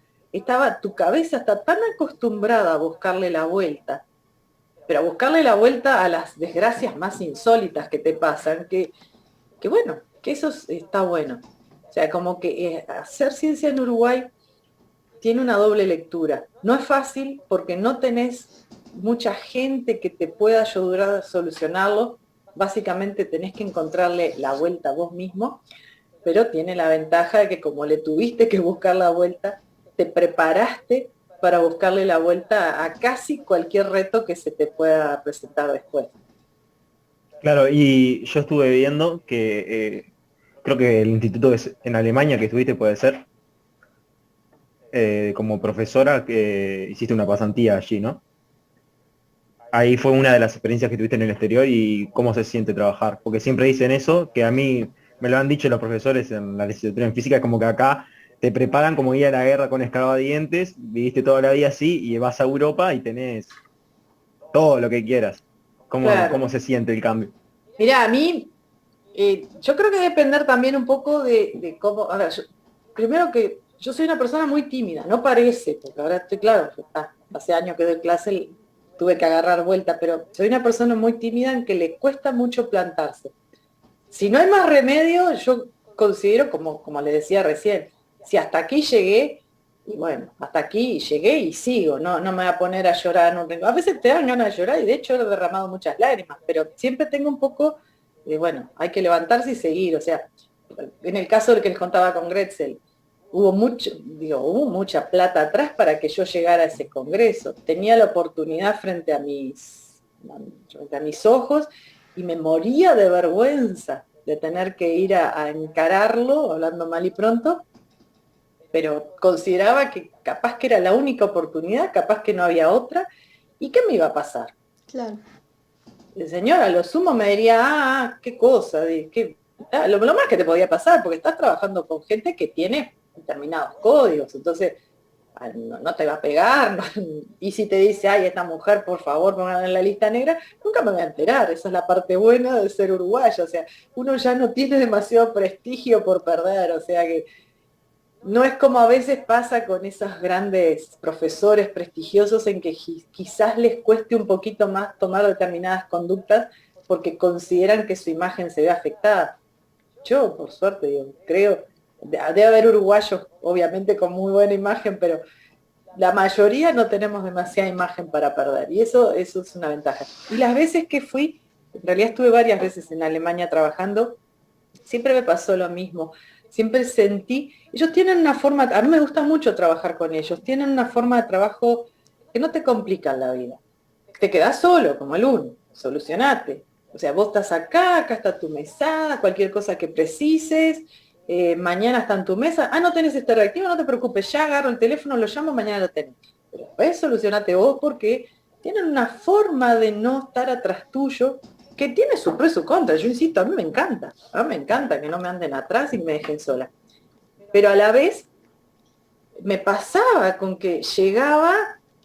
tu cabeza está tan acostumbrada a buscarle la vuelta, pero a buscarle la vuelta a las desgracias más insólitas que te pasan, que bueno, que eso está bueno. O sea, como que hacer ciencia en Uruguay tiene una doble lectura. No es fácil porque no tenés mucha gente que te pueda ayudar a solucionarlo. Básicamente tenés que encontrarle la vuelta vos mismo, pero tiene la ventaja de que como le tuviste que buscar la vuelta, te preparaste para buscarle la vuelta a casi cualquier reto que se te pueda presentar después. Claro, y yo estuve viendo que creo que el instituto en Alemania que estuviste puede ser, como profesora, que hiciste una pasantía allí, ¿no? Ahí fue una de las experiencias que tuviste en el exterior y cómo se siente trabajar. Porque siempre dicen eso, que a mí me lo han dicho los profesores en la licenciatura en física, como que acá te preparan como ir a la guerra con escarbadientes, viviste toda la vida así y vas a Europa y tenés todo lo que quieras. Claro. ¿Cómo se siente el cambio? Mirá, a mí, yo creo que debe depender también un poco de cómo, a ver, primero que yo soy una persona muy tímida, no parece, porque ahora estoy claro, hace años que doy clase, tuve que agarrar vuelta, pero soy una persona muy tímida en que le cuesta mucho plantarse. Si no hay más remedio, yo considero, como le decía recién, si hasta aquí llegué, Y bueno, hasta aquí llegué y sigo, no me voy a poner a llorar en un rincón. A veces te dan ganas de llorar y de hecho he derramado muchas lágrimas, pero siempre tengo un poco de, bueno, hay que levantarse y seguir. O sea, en el caso del que les contaba con Gretzel, hubo mucha plata atrás para que yo llegara a ese congreso. Tenía la oportunidad frente a mis ojos y me moría de vergüenza de tener que ir a encararlo, hablando mal y pronto, pero consideraba que capaz que era la única oportunidad, capaz que no había otra, ¿y qué me iba a pasar? Claro. El señor a lo sumo me diría, qué cosa, lo más que te podía pasar, porque estás trabajando con gente que tiene determinados códigos, entonces no te va a pegar, y si te dice, ay, esta mujer, por favor, pónganla en la lista negra, nunca me voy a enterar, esa es la parte buena de ser uruguayo, o sea, uno ya no tiene demasiado prestigio por perder, o sea que no es como a veces pasa con esos grandes profesores prestigiosos en que quizás les cueste un poquito más tomar determinadas conductas porque consideran que su imagen se ve afectada. Yo, por suerte, creo, debe haber uruguayos, obviamente, con muy buena imagen, pero la mayoría no tenemos demasiada imagen para perder, y eso es una ventaja. Y las veces que fui, en realidad estuve varias veces en Alemania trabajando, siempre me pasó lo mismo. Siempre sentí, ellos tienen una forma, a mí me gusta mucho trabajar con ellos, tienen una forma de trabajo que no te complican la vida. Te quedás solo, como el uno, solucionate. O sea, vos estás acá está tu mesada, cualquier cosa que precises, mañana está en tu mesa, no tenés este reactivo, no te preocupes, ya agarro el teléfono, lo llamo, mañana lo tenés. Pero después solucionate vos porque tienen una forma de no estar atrás tuyo que tiene su pro y su contra. Yo insisto, a mí me encanta que no me anden atrás y me dejen sola. Pero a la vez me pasaba con que llegaba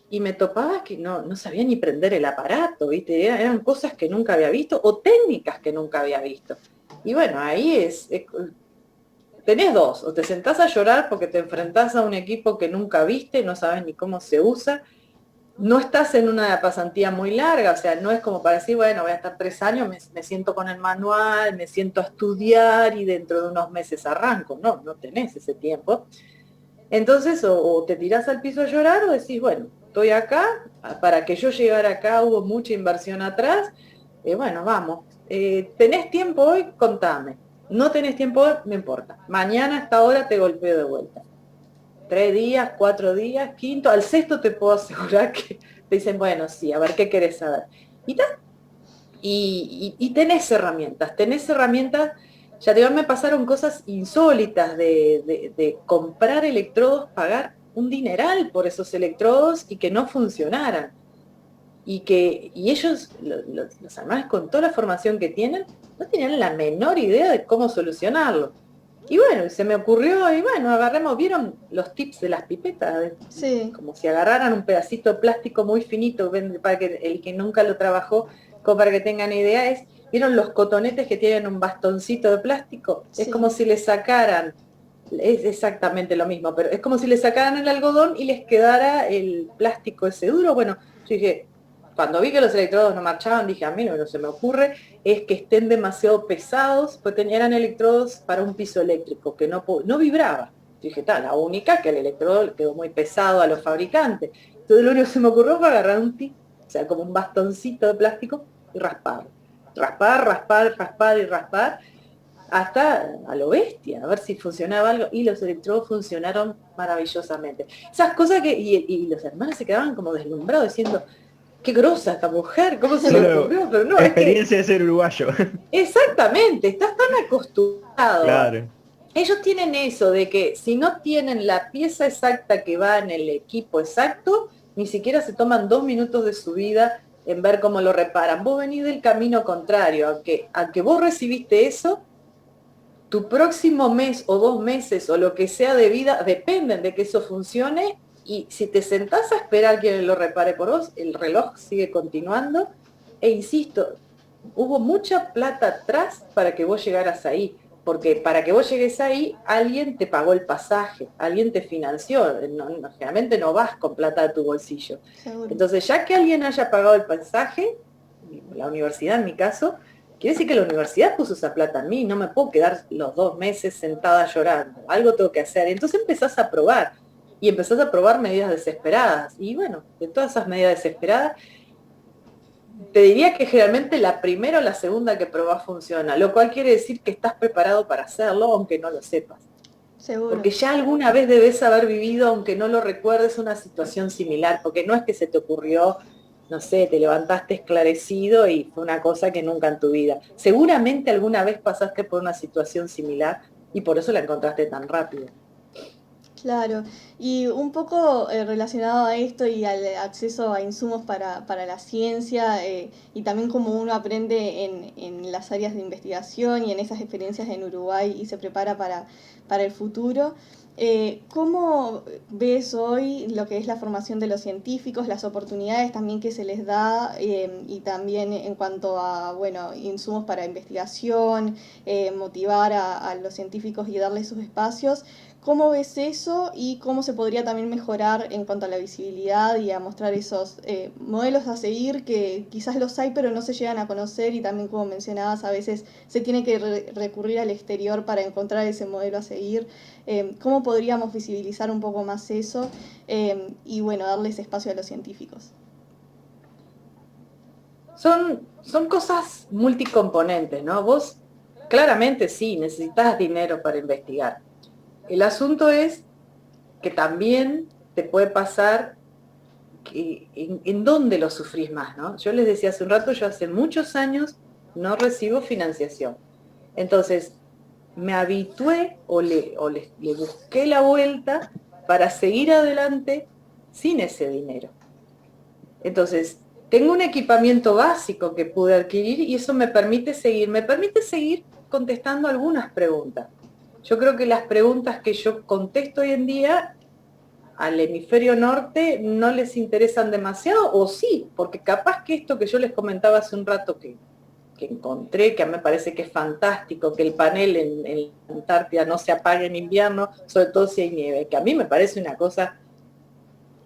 y me topaba que no sabía ni prender el aparato, ¿viste? Eran cosas que nunca había visto o técnicas que nunca había visto. Y bueno, ahí tenés dos, o te sentás a llorar porque te enfrentás a un equipo que nunca viste, no sabes ni cómo se usa, no estás en una pasantía muy larga, o sea, no es como para decir, bueno, voy a estar 3 años, me siento con el manual, me siento a estudiar y dentro de unos meses arranco. No tenés ese tiempo. Entonces, o te tirás al piso a llorar o decís, bueno, estoy acá, para que yo llegara acá hubo mucha inversión atrás, bueno, vamos. ¿Tenés tiempo hoy? Contame. No tenés tiempo hoy, no importa. Mañana a esta hora te golpeo de vuelta. 3 días, 4 días, quinto, al sexto te puedo asegurar que te dicen, bueno, sí, a ver, ¿qué querés saber? Y tenés herramientas, ya te digo, me pasaron cosas insólitas de comprar electrodos, pagar un dineral por esos electrodos y que no funcionaran. Y ellos, los alemanes, con toda la formación que tienen, no tenían la menor idea de cómo solucionarlo. Y bueno, se me ocurrió, y bueno, ¿vieron los tips de las pipetas? Sí. Como si agarraran un pedacito de plástico muy finito, para que el que nunca lo trabajó, como para que tengan idea, ¿vieron los cotonetes que tienen un bastoncito de plástico? Sí. Es como si le sacaran, es exactamente lo mismo, pero es como si le sacaran el algodón y les quedara el plástico ese duro. Bueno, yo dije, cuando vi que los electrodos no marchaban, dije, a mí no se me ocurre, es que estén demasiado pesados, pues eran electrodos para un piso eléctrico, que no vibraba. Yo dije, la única que el electrodo quedó muy pesado a los fabricantes. Entonces lo único que se me ocurrió fue agarrar un tip, o sea, como un bastoncito de plástico, y raspar, hasta a lo bestia, a ver si funcionaba algo, y los electrodos funcionaron maravillosamente. Esas cosas y los hermanos se quedaban como deslumbrados diciendo, qué grosa esta mujer, ¿cómo se le ocurrió? Pero no, experiencia de ser uruguayo. Exactamente, estás tan acostumbrado. Claro. Ellos tienen eso de que si no tienen la pieza exacta que va en el equipo exacto, ni siquiera se toman 2 minutos de su vida en ver cómo lo reparan. Vos venís del camino contrario, aunque vos recibiste eso, tu próximo mes o 2 meses o lo que sea de vida dependen de que eso funcione, y si te sentás a esperar que lo repare por vos, el reloj sigue continuando. E insisto, hubo mucha plata atrás para que vos llegaras ahí, porque para que vos llegues ahí, alguien te pagó el pasaje, alguien te financió, generalmente no vas con plata de tu bolsillo. Seguro. Entonces, ya que alguien haya pagado el pasaje, la universidad en mi caso, quiere decir que la universidad puso esa plata en mí, no me puedo quedar los 2 meses sentada llorando, algo tengo que hacer. Entonces empezás a probar. y empezás a probar medidas desesperadas. Y bueno, de todas esas medidas desesperadas, te diría que generalmente la primera o la segunda que probás funciona, lo cual quiere decir que estás preparado para hacerlo, aunque no lo sepas. Seguro. Porque ya alguna vez debes haber vivido, aunque no lo recuerdes, una situación similar, porque no es que se te ocurrió, no sé, te levantaste esclarecido y fue una cosa que nunca en tu vida. Seguramente alguna vez pasaste por una situación similar y por eso la encontraste tan rápido. Claro, y un poco relacionado a esto y al acceso a insumos para la ciencia y también como uno aprende en las áreas de investigación y en esas experiencias en Uruguay y se prepara para el futuro. ¿Cómo ves hoy lo que es la formación de los científicos, las oportunidades también que se les da y también en cuanto a, bueno, insumos para investigación, motivar a los científicos y darles sus espacios? ¿Cómo ves eso y cómo se podría también mejorar en cuanto a la visibilidad y a mostrar esos modelos a seguir que quizás los hay pero no se llegan a conocer y también como mencionabas a veces se tiene que recurrir al exterior para encontrar ese modelo a seguir? ¿Cómo podríamos visibilizar un poco más eso y bueno, darles espacio a los científicos? Son cosas multicomponentes, ¿no? Vos claramente sí, necesitas dinero para investigar. El asunto es que también te puede pasar que en dónde lo sufrís más, ¿no? Yo les decía hace un rato, yo hace muchos años no recibo financiación. Entonces, me habitué le busqué la vuelta para seguir adelante sin ese dinero. Entonces, tengo un equipamiento básico que pude adquirir y eso me permite seguir contestando algunas preguntas. Yo creo que las preguntas que yo contesto hoy en día al hemisferio norte no les interesan demasiado, o sí, porque capaz que esto que yo les comentaba hace un rato que encontré, que a mí me parece que es fantástico, que el panel en la Antártida no se apague en invierno, sobre todo si hay nieve, que a mí me parece una cosa,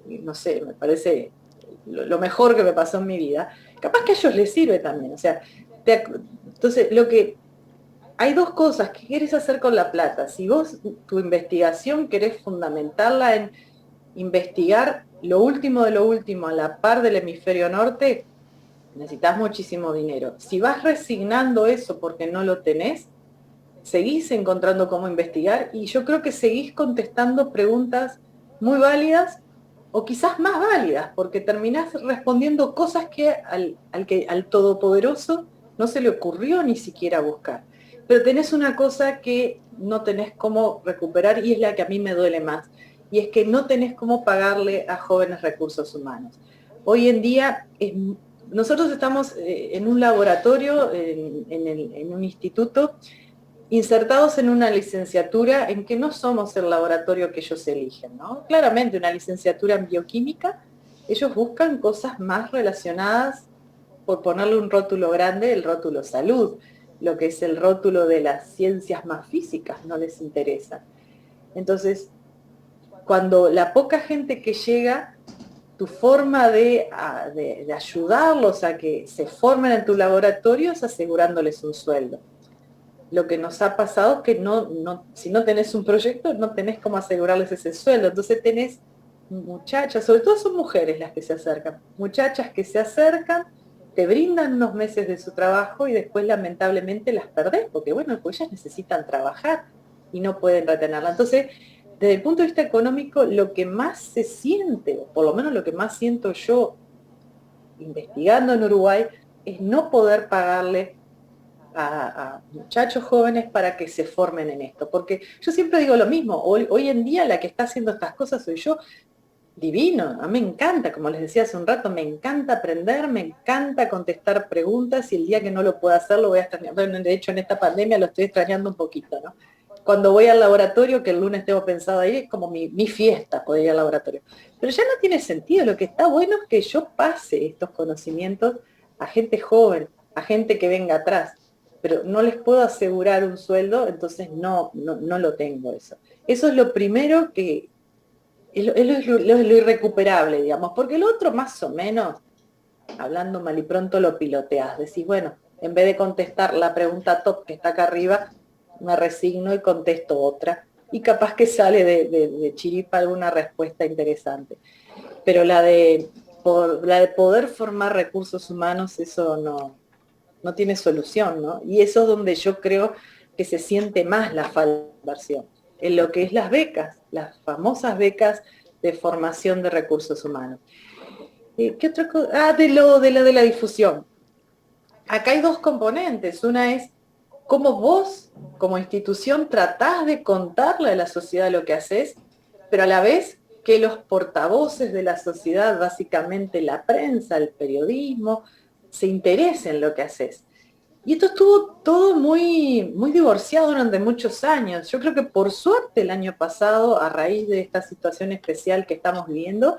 no sé, me parece lo mejor que me pasó en mi vida, capaz que a ellos les sirve también, o sea, entonces hay dos cosas, ¿qué querés hacer con la plata? Si vos tu investigación querés fundamentarla en investigar lo último de lo último a la par del hemisferio norte, necesitas muchísimo dinero. Si vas resignando eso porque no lo tenés, seguís encontrando cómo investigar y yo creo que seguís contestando preguntas muy válidas o quizás más válidas, porque terminás respondiendo cosas que al todopoderoso no se le ocurrió ni siquiera buscar. Pero tenés una cosa que no tenés cómo recuperar y es la que a mí me duele más, y es que no tenés cómo pagarle a jóvenes recursos humanos. Hoy en día, nosotros estamos en un laboratorio, en un instituto, insertados en una licenciatura en que no somos el laboratorio que ellos eligen, ¿no? Claramente una licenciatura en bioquímica, ellos buscan cosas más relacionadas, por ponerle un rótulo grande, el rótulo salud, lo que es el rótulo de las ciencias más físicas, no les interesa. Entonces, cuando la poca gente que llega, tu forma de ayudarlos a que se formen en tu laboratorio es asegurándoles un sueldo. Lo que nos ha pasado es que si no tenés un proyecto, no tenés cómo asegurarles ese sueldo. Entonces tenés muchachas, sobre todo son mujeres las que se acercan, muchachas que se acercan, te brindan unos meses de su trabajo y después lamentablemente las perdés, porque bueno, pues ellas necesitan trabajar y no pueden retenerla. Entonces, desde el punto de vista económico, lo que más se siente, o por lo menos lo que más siento yo investigando en Uruguay, es no poder pagarle a muchachos jóvenes para que se formen en esto. Porque yo siempre digo lo mismo, hoy en día la que está haciendo estas cosas soy yo, divino, a mí me encanta, como les decía hace un rato, me encanta aprender, me encanta contestar preguntas y el día que no lo pueda hacer lo voy a extrañar. Bueno, de hecho en esta pandemia lo estoy extrañando un poquito, ¿no? Cuando voy al laboratorio, que el lunes tengo pensado ir, es como mi fiesta poder ir al laboratorio. Pero ya no tiene sentido, lo que está bueno es que yo pase estos conocimientos a gente joven, a gente que venga atrás, pero no les puedo asegurar un sueldo, entonces no lo tengo eso. Eso es lo primero que es lo irrecuperable, digamos, porque el otro más o menos, hablando mal y pronto, lo piloteas. Decís, bueno, en vez de contestar la pregunta top que está acá arriba, me resigno y contesto otra. y capaz que sale de chiripa alguna respuesta interesante. Pero la de poder formar recursos humanos, eso no tiene solución, ¿no? Y eso es donde yo creo que se siente más la falta de inversión, en lo que es las becas, las famosas becas de formación de recursos humanos. ¿Qué otra cosa? De la difusión. Acá hay dos componentes. Una es cómo vos, como institución, tratás de contarle a la sociedad lo que haces, pero a la vez que los portavoces de la sociedad, básicamente la prensa, el periodismo, se interesen en lo que haces. Y esto estuvo todo muy, muy divorciado durante muchos años. Yo creo que por suerte el año pasado, a raíz de esta situación especial que estamos viviendo,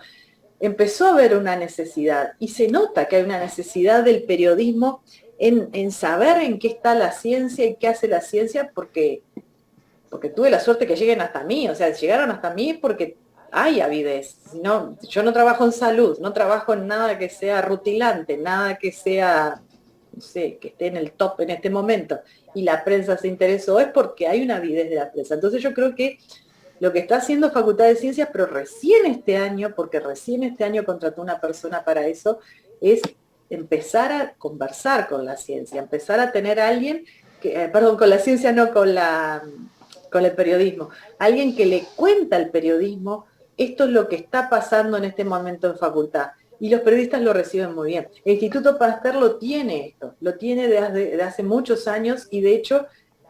empezó a haber una necesidad, y se nota que hay una necesidad del periodismo en saber en qué está la ciencia y qué hace la ciencia, porque tuve la suerte que lleguen hasta mí, o sea, llegaron hasta mí porque hay avidez. No, yo no trabajo en salud, no trabajo en nada que sea rutilante, nada que sea, no sé, que esté en el top en este momento, y la prensa se interesó, es porque hay una avidez de la prensa. Entonces yo creo que lo que está haciendo Facultad de Ciencias, pero recién este año, porque recién este año contrató una persona para eso, es empezar a conversar con la ciencia, empezar a tener a alguien, perdón, con la ciencia, no con el periodismo, alguien que le cuenta al periodismo, esto es lo que está pasando en este momento en facultad. Y los periodistas lo reciben muy bien. El Instituto Pasteur lo tiene esto, lo tiene de hace muchos años, y de hecho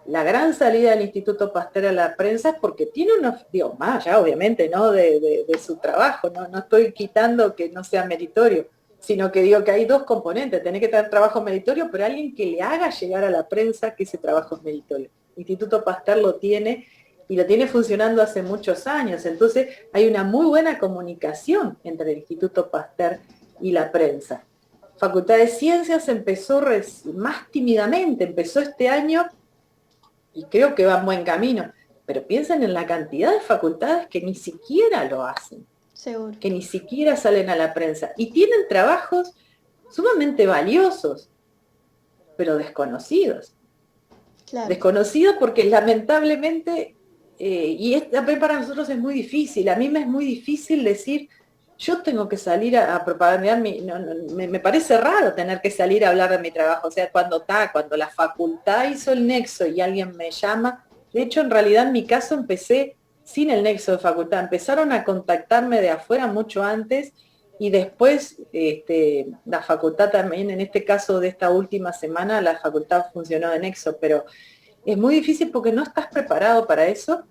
la gran salida del Instituto Pasteur a la prensa es porque tiene unos, digo, más ya obviamente, ¿no? De su trabajo, no estoy quitando que no sea meritorio, sino que digo que hay dos componentes, tenés que tener trabajo meritorio, pero alguien que le haga llegar a la prensa que ese trabajo es meritorio. El Instituto Pasteur lo tiene, y lo tiene funcionando hace muchos años, entonces hay una muy buena comunicación entre el Instituto Pasteur y la prensa. Facultad de Ciencias empezó más tímidamente, empezó este año, y creo que va en buen camino, pero piensen en la cantidad de facultades que ni siquiera lo hacen, Seguro. que ni siquiera salen a la prensa, y tienen trabajos sumamente valiosos, pero desconocidos. Claro. Desconocidos porque lamentablemente, y también para nosotros es muy difícil, a mí me es muy difícil decir, yo tengo que salir a propagandear me parece raro tener que salir a hablar de mi trabajo, o sea, cuando la facultad hizo el nexo y alguien me llama, de hecho en realidad en mi caso empecé sin el nexo de facultad, empezaron a contactarme de afuera mucho antes, y después la facultad también, en este caso de esta última semana, la facultad funcionó de nexo, pero es muy difícil porque no estás preparado para eso,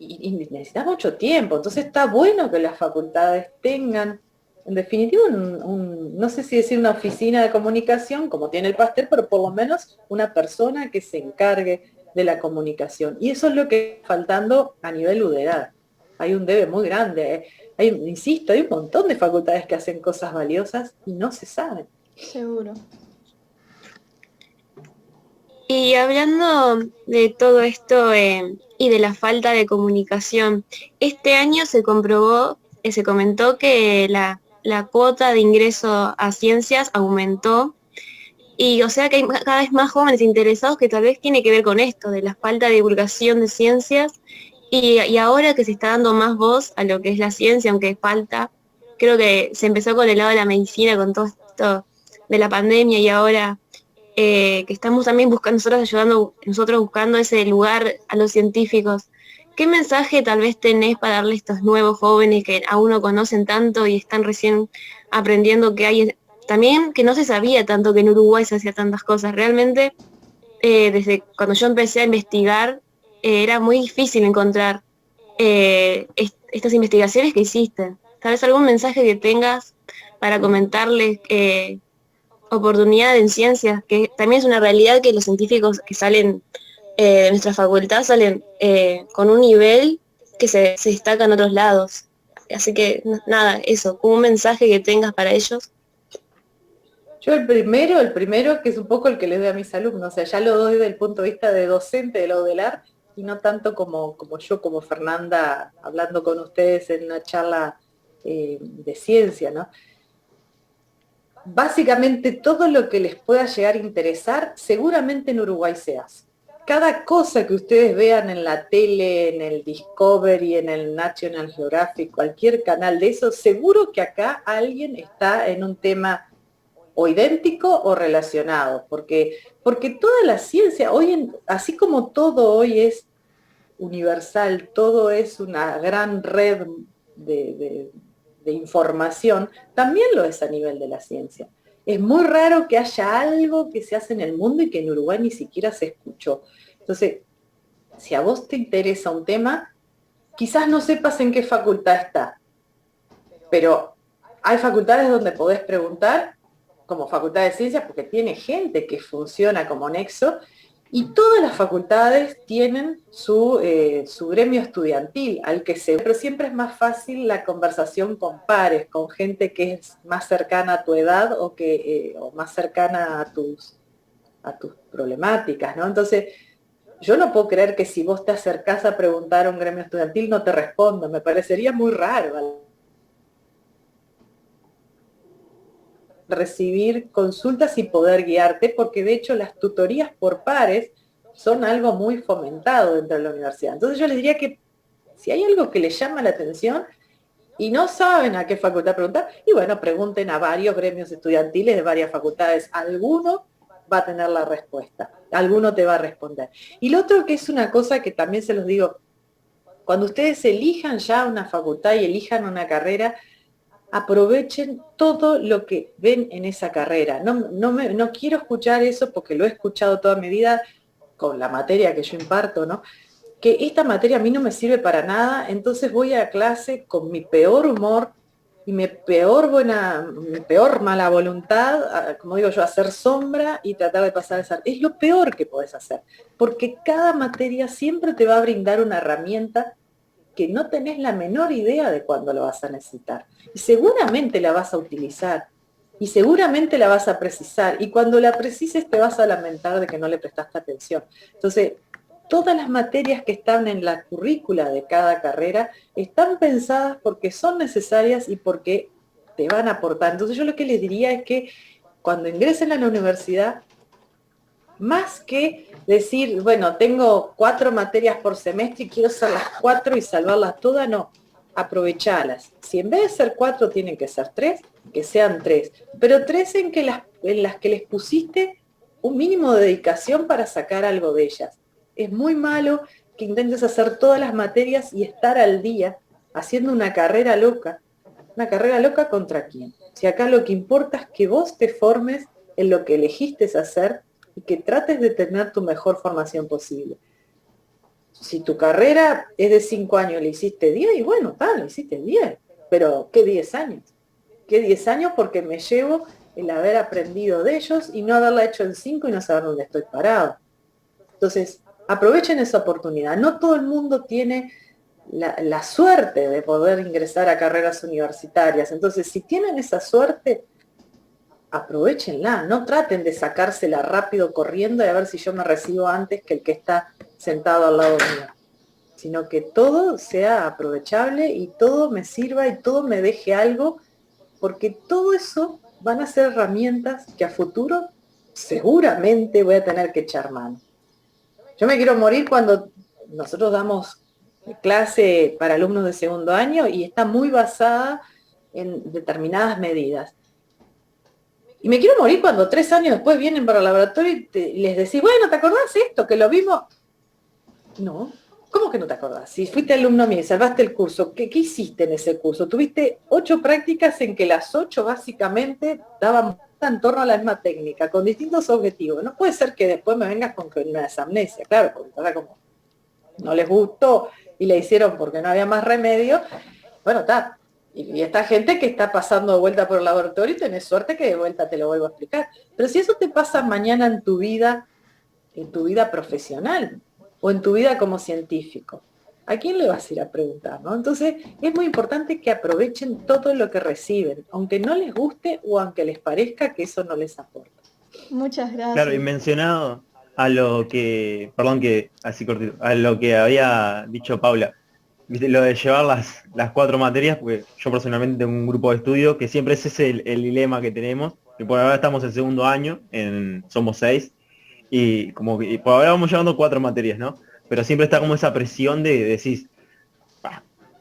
y necesitas mucho tiempo. Entonces está bueno que las facultades tengan, en definitiva, no sé si decir una oficina de comunicación, como tiene el Pasteur, pero por lo menos una persona que se encargue de la comunicación. Y eso es lo que está faltando a nivel UDELAR. Hay un debe muy grande. Insisto, hay un montón de facultades que hacen cosas valiosas y no se saben. Seguro. Y hablando de todo esto y de la falta de comunicación, este año se comprobó, se comentó que la cuota de ingreso a ciencias aumentó, y o sea que hay cada vez más jóvenes interesados, que tal vez tiene que ver con esto, de la falta de divulgación de ciencias, y ahora que se está dando más voz a lo que es la ciencia, aunque falta, creo que se empezó con el lado de la medicina, con todo esto de la pandemia, y ahora que estamos también buscando, nosotros buscando ese lugar a los científicos. ¿Qué mensaje tal vez tenés para darle a estos nuevos jóvenes que aún no conocen tanto y están recién aprendiendo que hay, también que no se sabía tanto que en Uruguay se hacía tantas cosas? Realmente, desde cuando yo empecé a investigar, era muy difícil encontrar estas investigaciones que hiciste. ¿Tal vez algún mensaje que tengas para comentarles oportunidad en ciencias, que también es una realidad que los científicos que salen de nuestra facultad salen con un nivel que se destaca en otros lados? Así que nada, eso, como un mensaje que tengas para ellos. Yo el primero, que es un poco el que les doy a mis alumnos, o sea, ya lo doy desde el punto de vista de docente de la UDELAR, y no tanto como yo, como Fernanda, hablando con ustedes en una charla de ciencia, ¿no? Básicamente todo lo que les pueda llegar a interesar, seguramente en Uruguay se hace. cada cosa que ustedes vean en la tele, en el Discovery, en el National Geographic, cualquier canal de eso, seguro que acá alguien está en un tema o idéntico o relacionado, porque toda la ciencia, así como todo hoy es universal, todo es una gran red de información, también lo es a nivel de la ciencia. Es muy raro que haya algo que se hace en el mundo y que en Uruguay ni siquiera se escuchó. Entonces, si a vos te interesa un tema, quizás no sepas en qué facultad está, pero hay facultades donde podés preguntar, como Facultad de Ciencias, porque tiene gente que funciona como nexo, y todas las facultades tienen su gremio estudiantil, pero siempre es más fácil la conversación con pares, con gente que es más cercana a tu edad o más cercana a tus problemáticas, ¿no? Entonces, yo no puedo creer que si vos te acercás a preguntar a un gremio estudiantil no te responda, me parecería muy raro recibir consultas y poder guiarte, porque de hecho las tutorías por pares son algo muy fomentado dentro de la universidad. Entonces yo les diría que si hay algo que les llama la atención y no saben a qué facultad preguntar, y bueno, pregunten a varios gremios estudiantiles de varias facultades, alguno va a tener la respuesta, alguno te va a responder. Y lo otro que es una cosa que también se los digo, cuando ustedes elijan ya una facultad y elijan una carrera, aprovechen todo lo que ven en esa carrera. No quiero escuchar eso porque lo he escuchado toda mi vida con la materia que yo imparto, ¿no? Que esta materia a mí no me sirve para nada, entonces voy a clase con mi peor humor y mi peor mala voluntad, como digo yo, hacer sombra y tratar de pasar esa. Es lo peor que podés hacer, porque cada materia siempre te va a brindar una herramienta que no tenés la menor idea de cuándo lo vas a necesitar. Y seguramente la vas a utilizar, y seguramente la vas a precisar, y cuando la precises te vas a lamentar de que no le prestaste atención. Entonces, todas las materias que están en la currícula de cada carrera están pensadas porque son necesarias y porque te van a aportar. Entonces yo lo que les diría es que cuando ingresen a la universidad, más que decir, bueno, tengo 4 materias por semestre y quiero hacer las 4 y salvarlas todas, no, aprovechalas. Si en vez de ser 4 tienen que ser 3, que sean 3, pero 3 en las que les pusiste un mínimo de dedicación para sacar algo de ellas. Es muy malo que intentes hacer todas las materias y estar al día haciendo una carrera loca. ¿Una carrera loca contra quién? Si acá lo que importa es que vos te formes en lo que elegiste hacer y que trates de tener tu mejor formación posible. Si tu carrera es de 5 años, le hiciste 10, y bueno, le hiciste 10, pero ¿qué 10 años? ¿Qué 10 años? Porque me llevo el haber aprendido de ellos y no haberla hecho en 5 y no saber dónde estoy parado. Entonces, aprovechen esa oportunidad. No todo el mundo tiene la suerte de poder ingresar a carreras universitarias. Entonces, si tienen esa suerte, aprovéchenla, no traten de sacársela rápido corriendo y a ver si yo me recibo antes que el que está sentado al lado mío, sino que todo sea aprovechable y todo me sirva y todo me deje algo, porque todo eso van a ser herramientas que a futuro seguramente voy a tener que echar mano. Yo me quiero morir cuando nosotros damos clase para alumnos de segundo año y está muy basada en determinadas medidas. Y me quiero morir cuando 3 años después vienen para el laboratorio y les decís, bueno, ¿te acordás esto? Que lo vimos. No, ¿cómo que no te acordás? Si fuiste alumno mío y salvaste el curso, ¿qué hiciste en ese curso? Tuviste 8 prácticas en que las 8 básicamente daban en torno a la misma técnica, con distintos objetivos. No puede ser que después me vengas con una desamnesia, claro, porque ahora como no les gustó y le hicieron porque no había más remedio. Bueno, está. Y esta gente que está pasando de vuelta por el laboratorio, tenés suerte que de vuelta te lo vuelvo a explicar. Pero si eso te pasa mañana en tu vida profesional o en tu vida como científico, ¿a quién le vas a ir a preguntar, no? Entonces es muy importante que aprovechen todo lo que reciben, aunque no les guste o aunque les parezca que eso no les aporta. Muchas gracias. Claro, y mencionado a lo que, perdón que así cortito, a lo que había dicho Paula, ¿viste? Lo de llevar las 4 materias, porque yo personalmente tengo un grupo de estudio que siempre ese es el dilema que tenemos, que por ahora estamos en segundo año, somos 6, Y como que, por ahora vamos llevando 4 materias, ¿no? Pero siempre está como esa presión de decir,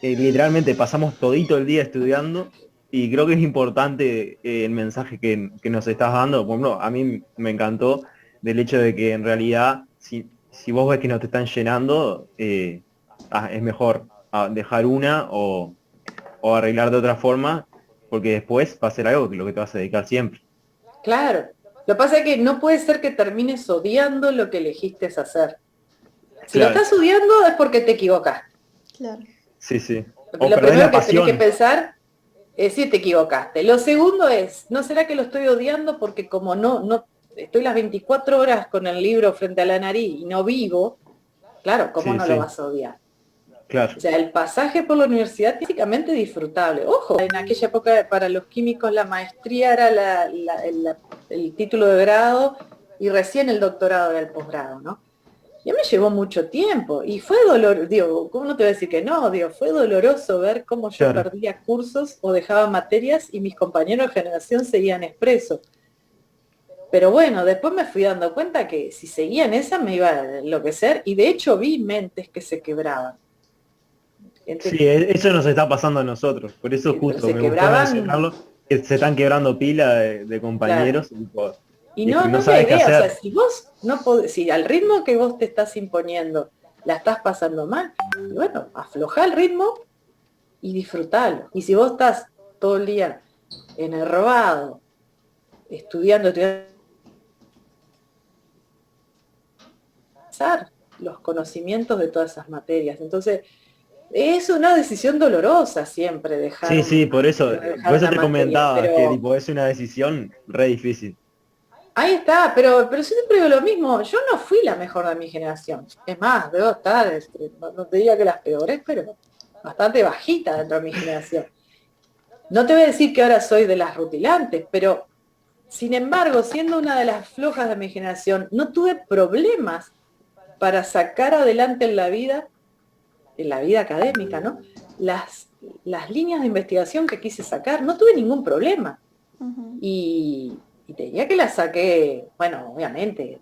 literalmente pasamos todito el día estudiando y creo que es importante el mensaje que nos estás dando. Por ejemplo, a mí me encantó del hecho de que en realidad, si vos ves que no te están llenando, es mejor dejar una o arreglar de otra forma, porque después va a ser algo que lo que te vas a dedicar siempre. Claro. Lo que pasa es que no puede ser que termines odiando lo que elegiste hacer. Si lo Claro, estás odiando es porque te equivocaste. Claro. sí, sí. Porque O lo perdés primero la que tenés que pasión. pensar es si te equivocaste. Lo segundo es, ¿no será que lo estoy odiando porque como no estoy las 24 horas con el libro frente a la nariz y no vivo? Claro, ¿cómo Sí, no lo sí, vas a odiar? claro. O sea, el pasaje por la universidad es físicamente disfrutable. Ojo, en aquella época para los químicos la maestría era el título de grado y recién el doctorado era el posgrado, ¿no? Y a mí me llevó mucho tiempo y fue doloroso, digo, ¿cómo no te voy a decir que no? Digo, fue doloroso ver cómo yo Claro. perdía cursos o dejaba materias y mis compañeros de generación seguían expresos. Pero bueno, después me fui dando cuenta que si seguía en esa me iba a enloquecer y de hecho vi mentes que se quebraban. Sí, Gente, eso nos está pasando a nosotros. Por eso pero justo se me gustó quebraban, mencionarlo, que se están quebrando pila de claro. compañeros Y y es que no no es la sabes qué idea, o sea, hacer. si vos no podés, si al ritmo que vos te estás imponiendo la estás pasando mal, y bueno, afloja el ritmo y disfrutalo. Y si vos estás todo el día enervado, estudiando los conocimientos de todas esas materias. Entonces, es una decisión dolorosa siempre Sí, sí, por dejar eso una te materia, comentaba que pero tipo es una decisión re difícil. ahí está, pero siempre digo lo mismo, yo no fui la mejor de mi generación. Es más, debo estar, no te diría que las peores, pero bastante bajita dentro de mi generación. No te voy a decir que ahora soy de las rutilantes, pero sin embargo, siendo una de las flojas de mi generación, no tuve problemas para sacar adelante en la vida académica, ¿no? Las, las líneas de investigación que quise sacar, no tuve ningún problema. Ujú. Y te diría que la saqué, bueno, obviamente,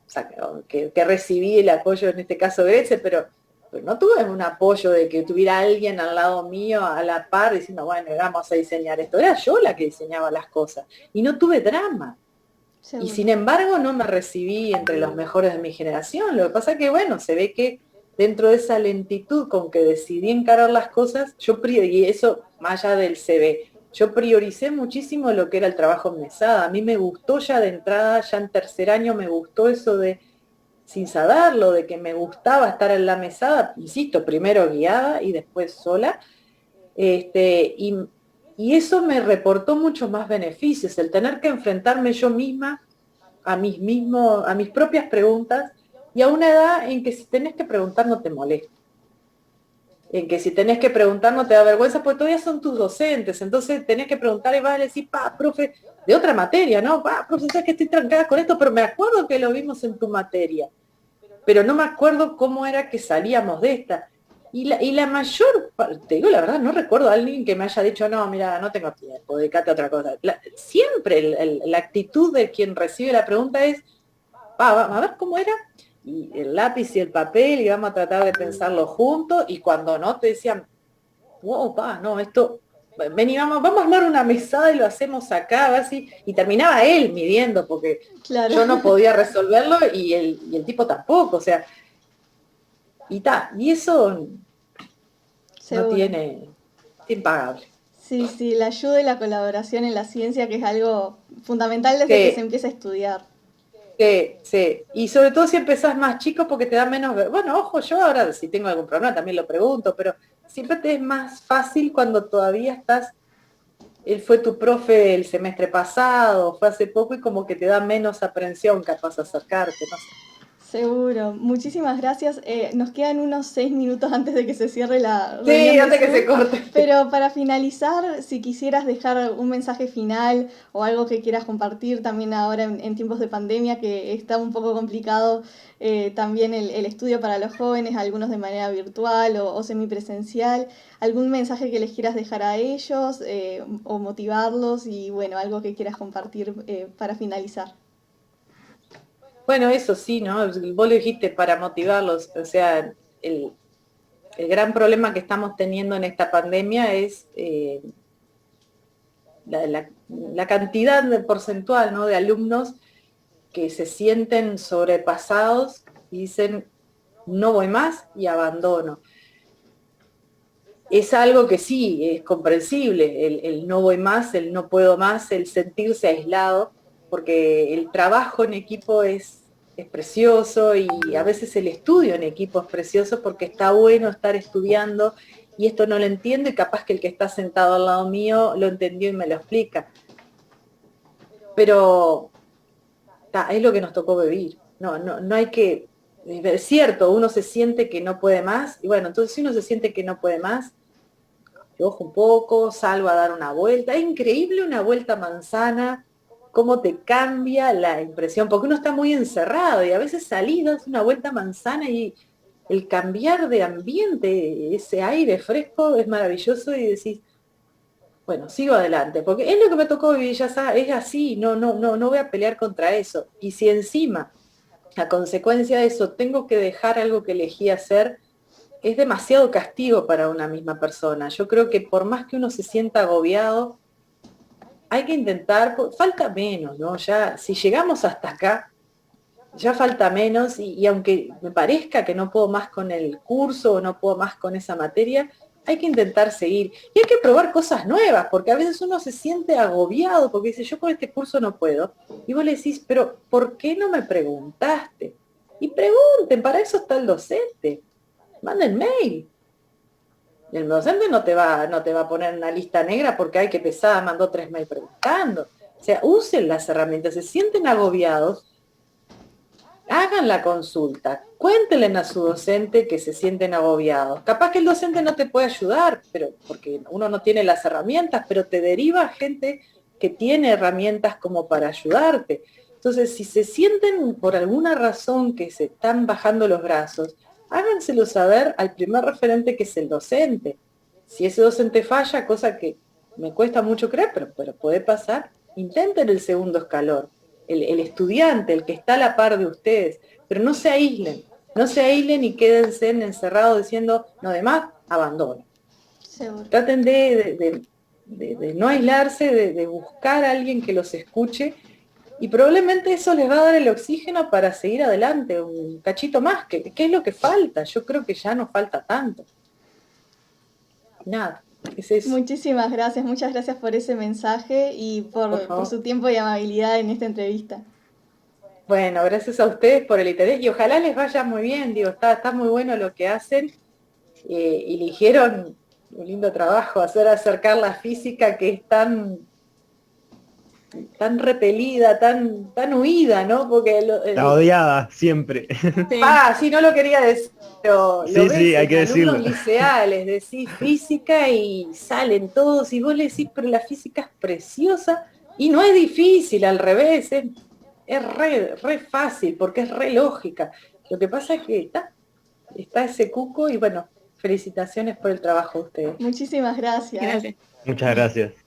que recibí el apoyo en este caso de Grecia, pero no tuve un apoyo de que tuviera alguien al lado mío, a la par, diciendo, bueno, vamos a diseñar esto. Era yo la que diseñaba las cosas. Y no tuve drama. Y Seguro. sin embargo no me recibí entre los mejores de mi generación. Lo que pasa que, bueno, se ve que dentro de esa lentitud con que decidí encarar las cosas, y eso más allá del CV, yo prioricé muchísimo lo que era el trabajo en mesada. A mí me gustó ya de entrada, ya en tercer año me gustó eso de, sin saberlo, de que me gustaba estar en la mesada, insisto, primero guiada y después sola, y eso me reportó muchos más beneficios, el tener que enfrentarme yo misma a mis propias preguntas y a una edad en que si tenés que preguntar no te molesta, en que si tenés que preguntar no te da vergüenza, porque todavía son tus docentes, entonces tenés que preguntar y vas a decir, profe, de otra materia, ¿no? Profe, sabes que estoy trancada con esto, pero me acuerdo que lo vimos en tu materia, pero no me acuerdo cómo era que salíamos de esta. Y la mayor parte, te digo la verdad, no recuerdo a alguien que me haya dicho, no, mira, no tengo tiempo, dedicate a otra cosa. Siempre la actitud de quien recibe la pregunta es, a ver cómo era, y el lápiz y el papel, y vamos a tratar de pensarlo juntos, y cuando no, te decían, wow, no, esto, vení, vamos a armar una mesada y lo hacemos acá, a ver si, y terminaba él midiendo, porque Claro. yo no podía resolverlo y el tipo tampoco, o sea, y eso no Seguro. es impagable. Sí, sí, la ayuda y la colaboración en la ciencia, que es algo fundamental desde que se Sí, empieza a estudiar. sí, sí. Y sobre todo si empezás más chico porque te da menos... Bueno, ojo, yo ahora si tengo algún problema también lo pregunto, pero siempre te es más fácil cuando todavía estás... Él fue tu profe el semestre pasado, fue hace poco y como que te da menos aprensión capaz de acercarte, no sé. Seguro. Muchísimas gracias. Nos quedan unos 6 minutos antes de que se cierre la Sí, reunión de antes que se Zoom. corte. Pero para finalizar, si quisieras dejar un mensaje final o algo que quieras compartir también ahora en tiempos de pandemia, que está un poco complicado también el estudio para los jóvenes, algunos de manera virtual o semipresencial, algún mensaje que les quieras dejar a ellos o motivarlos y bueno, algo que quieras compartir para finalizar. Bueno, eso sí, ¿no? Vos lo dijiste para motivarlos, o sea, el gran problema que estamos teniendo en esta pandemia es la cantidad de porcentual, ¿no?, de alumnos que se sienten sobrepasados y dicen, no voy más y abandono. Es algo que sí, es comprensible, el no voy más, el no puedo más, el sentirse aislado, porque el trabajo en equipo es precioso y a veces el estudio en equipo es precioso porque está bueno estar estudiando y esto no lo entiendo y capaz que el que está sentado al lado mío lo entendió y me lo explica. Pero es lo que nos tocó vivir. No hay que... Es cierto, uno se siente que no puede más, y bueno, entonces si uno se siente que no puede más, ojo un poco, salgo a dar una vuelta. Es increíble una vuelta a manzana, cómo te cambia la impresión, porque uno está muy encerrado y a veces salís, das una vuelta a manzana y el cambiar de ambiente, ese aire fresco es maravilloso y decís, bueno, sigo adelante, porque es lo que me tocó vivir, ya es así, no voy a pelear contra eso. Y si encima, a consecuencia de eso, tengo que dejar algo que elegí hacer, es demasiado castigo para una misma persona. Yo creo que por más que uno se sienta agobiado, hay que intentar, falta menos, ¿no? Ya, si llegamos hasta acá, ya falta menos, y aunque me parezca que no puedo más con el curso o no puedo más con esa materia, hay que intentar seguir. Y hay que probar cosas nuevas, porque a veces uno se siente agobiado, porque dice, yo con este curso no puedo. Y vos le decís, pero ¿por qué no me preguntaste? Y pregunten, para eso está el docente. Manden mail. El docente no te va a poner en una lista negra porque hay que pesada, mandó 3 mails preguntando. O sea, usen las herramientas, se sienten agobiados, hagan la consulta, cuéntenle a su docente que se sienten agobiados. Capaz que el docente no te puede ayudar, pero porque uno no tiene las herramientas, pero te deriva a gente que tiene herramientas como para ayudarte. Entonces, si se sienten por alguna razón que se están bajando los brazos, háganselo saber al primer referente que es el docente. Si ese docente falla, cosa que me cuesta mucho creer, pero puede pasar, intenten el segundo escalón. El estudiante, el que está a la par de ustedes, pero no se aíslen y quédense encerrados diciendo, no, demás, abandono. Seguro. Traten de no aislarse, de buscar a alguien que los escuche, y probablemente eso les va a dar el oxígeno para seguir adelante, un cachito más, que es lo que falta. Yo creo que ya no falta tanto. Nada, es eso. Muchísimas gracias, muchas gracias por ese mensaje y por su tiempo y amabilidad en esta entrevista. Bueno, gracias a ustedes por el interés y ojalá les vaya muy bien, digo, está muy bueno lo que hacen, y eligieron un lindo trabajo, hacer acercar la física que es tan repelida, tan huida, ¿no? Porque La odiada, siempre. Sí, no lo quería decir, pero Sí, lo ves sí, hay que en alumnos decirlo. liceales, decís física y salen todos, y vos le decís, pero la física es preciosa, y no es difícil, al revés, es re fácil, porque es re lógica. Lo que pasa es que está ese cuco, y bueno, felicitaciones por el trabajo de ustedes. Muchísimas gracias. Gracias. Muchas gracias.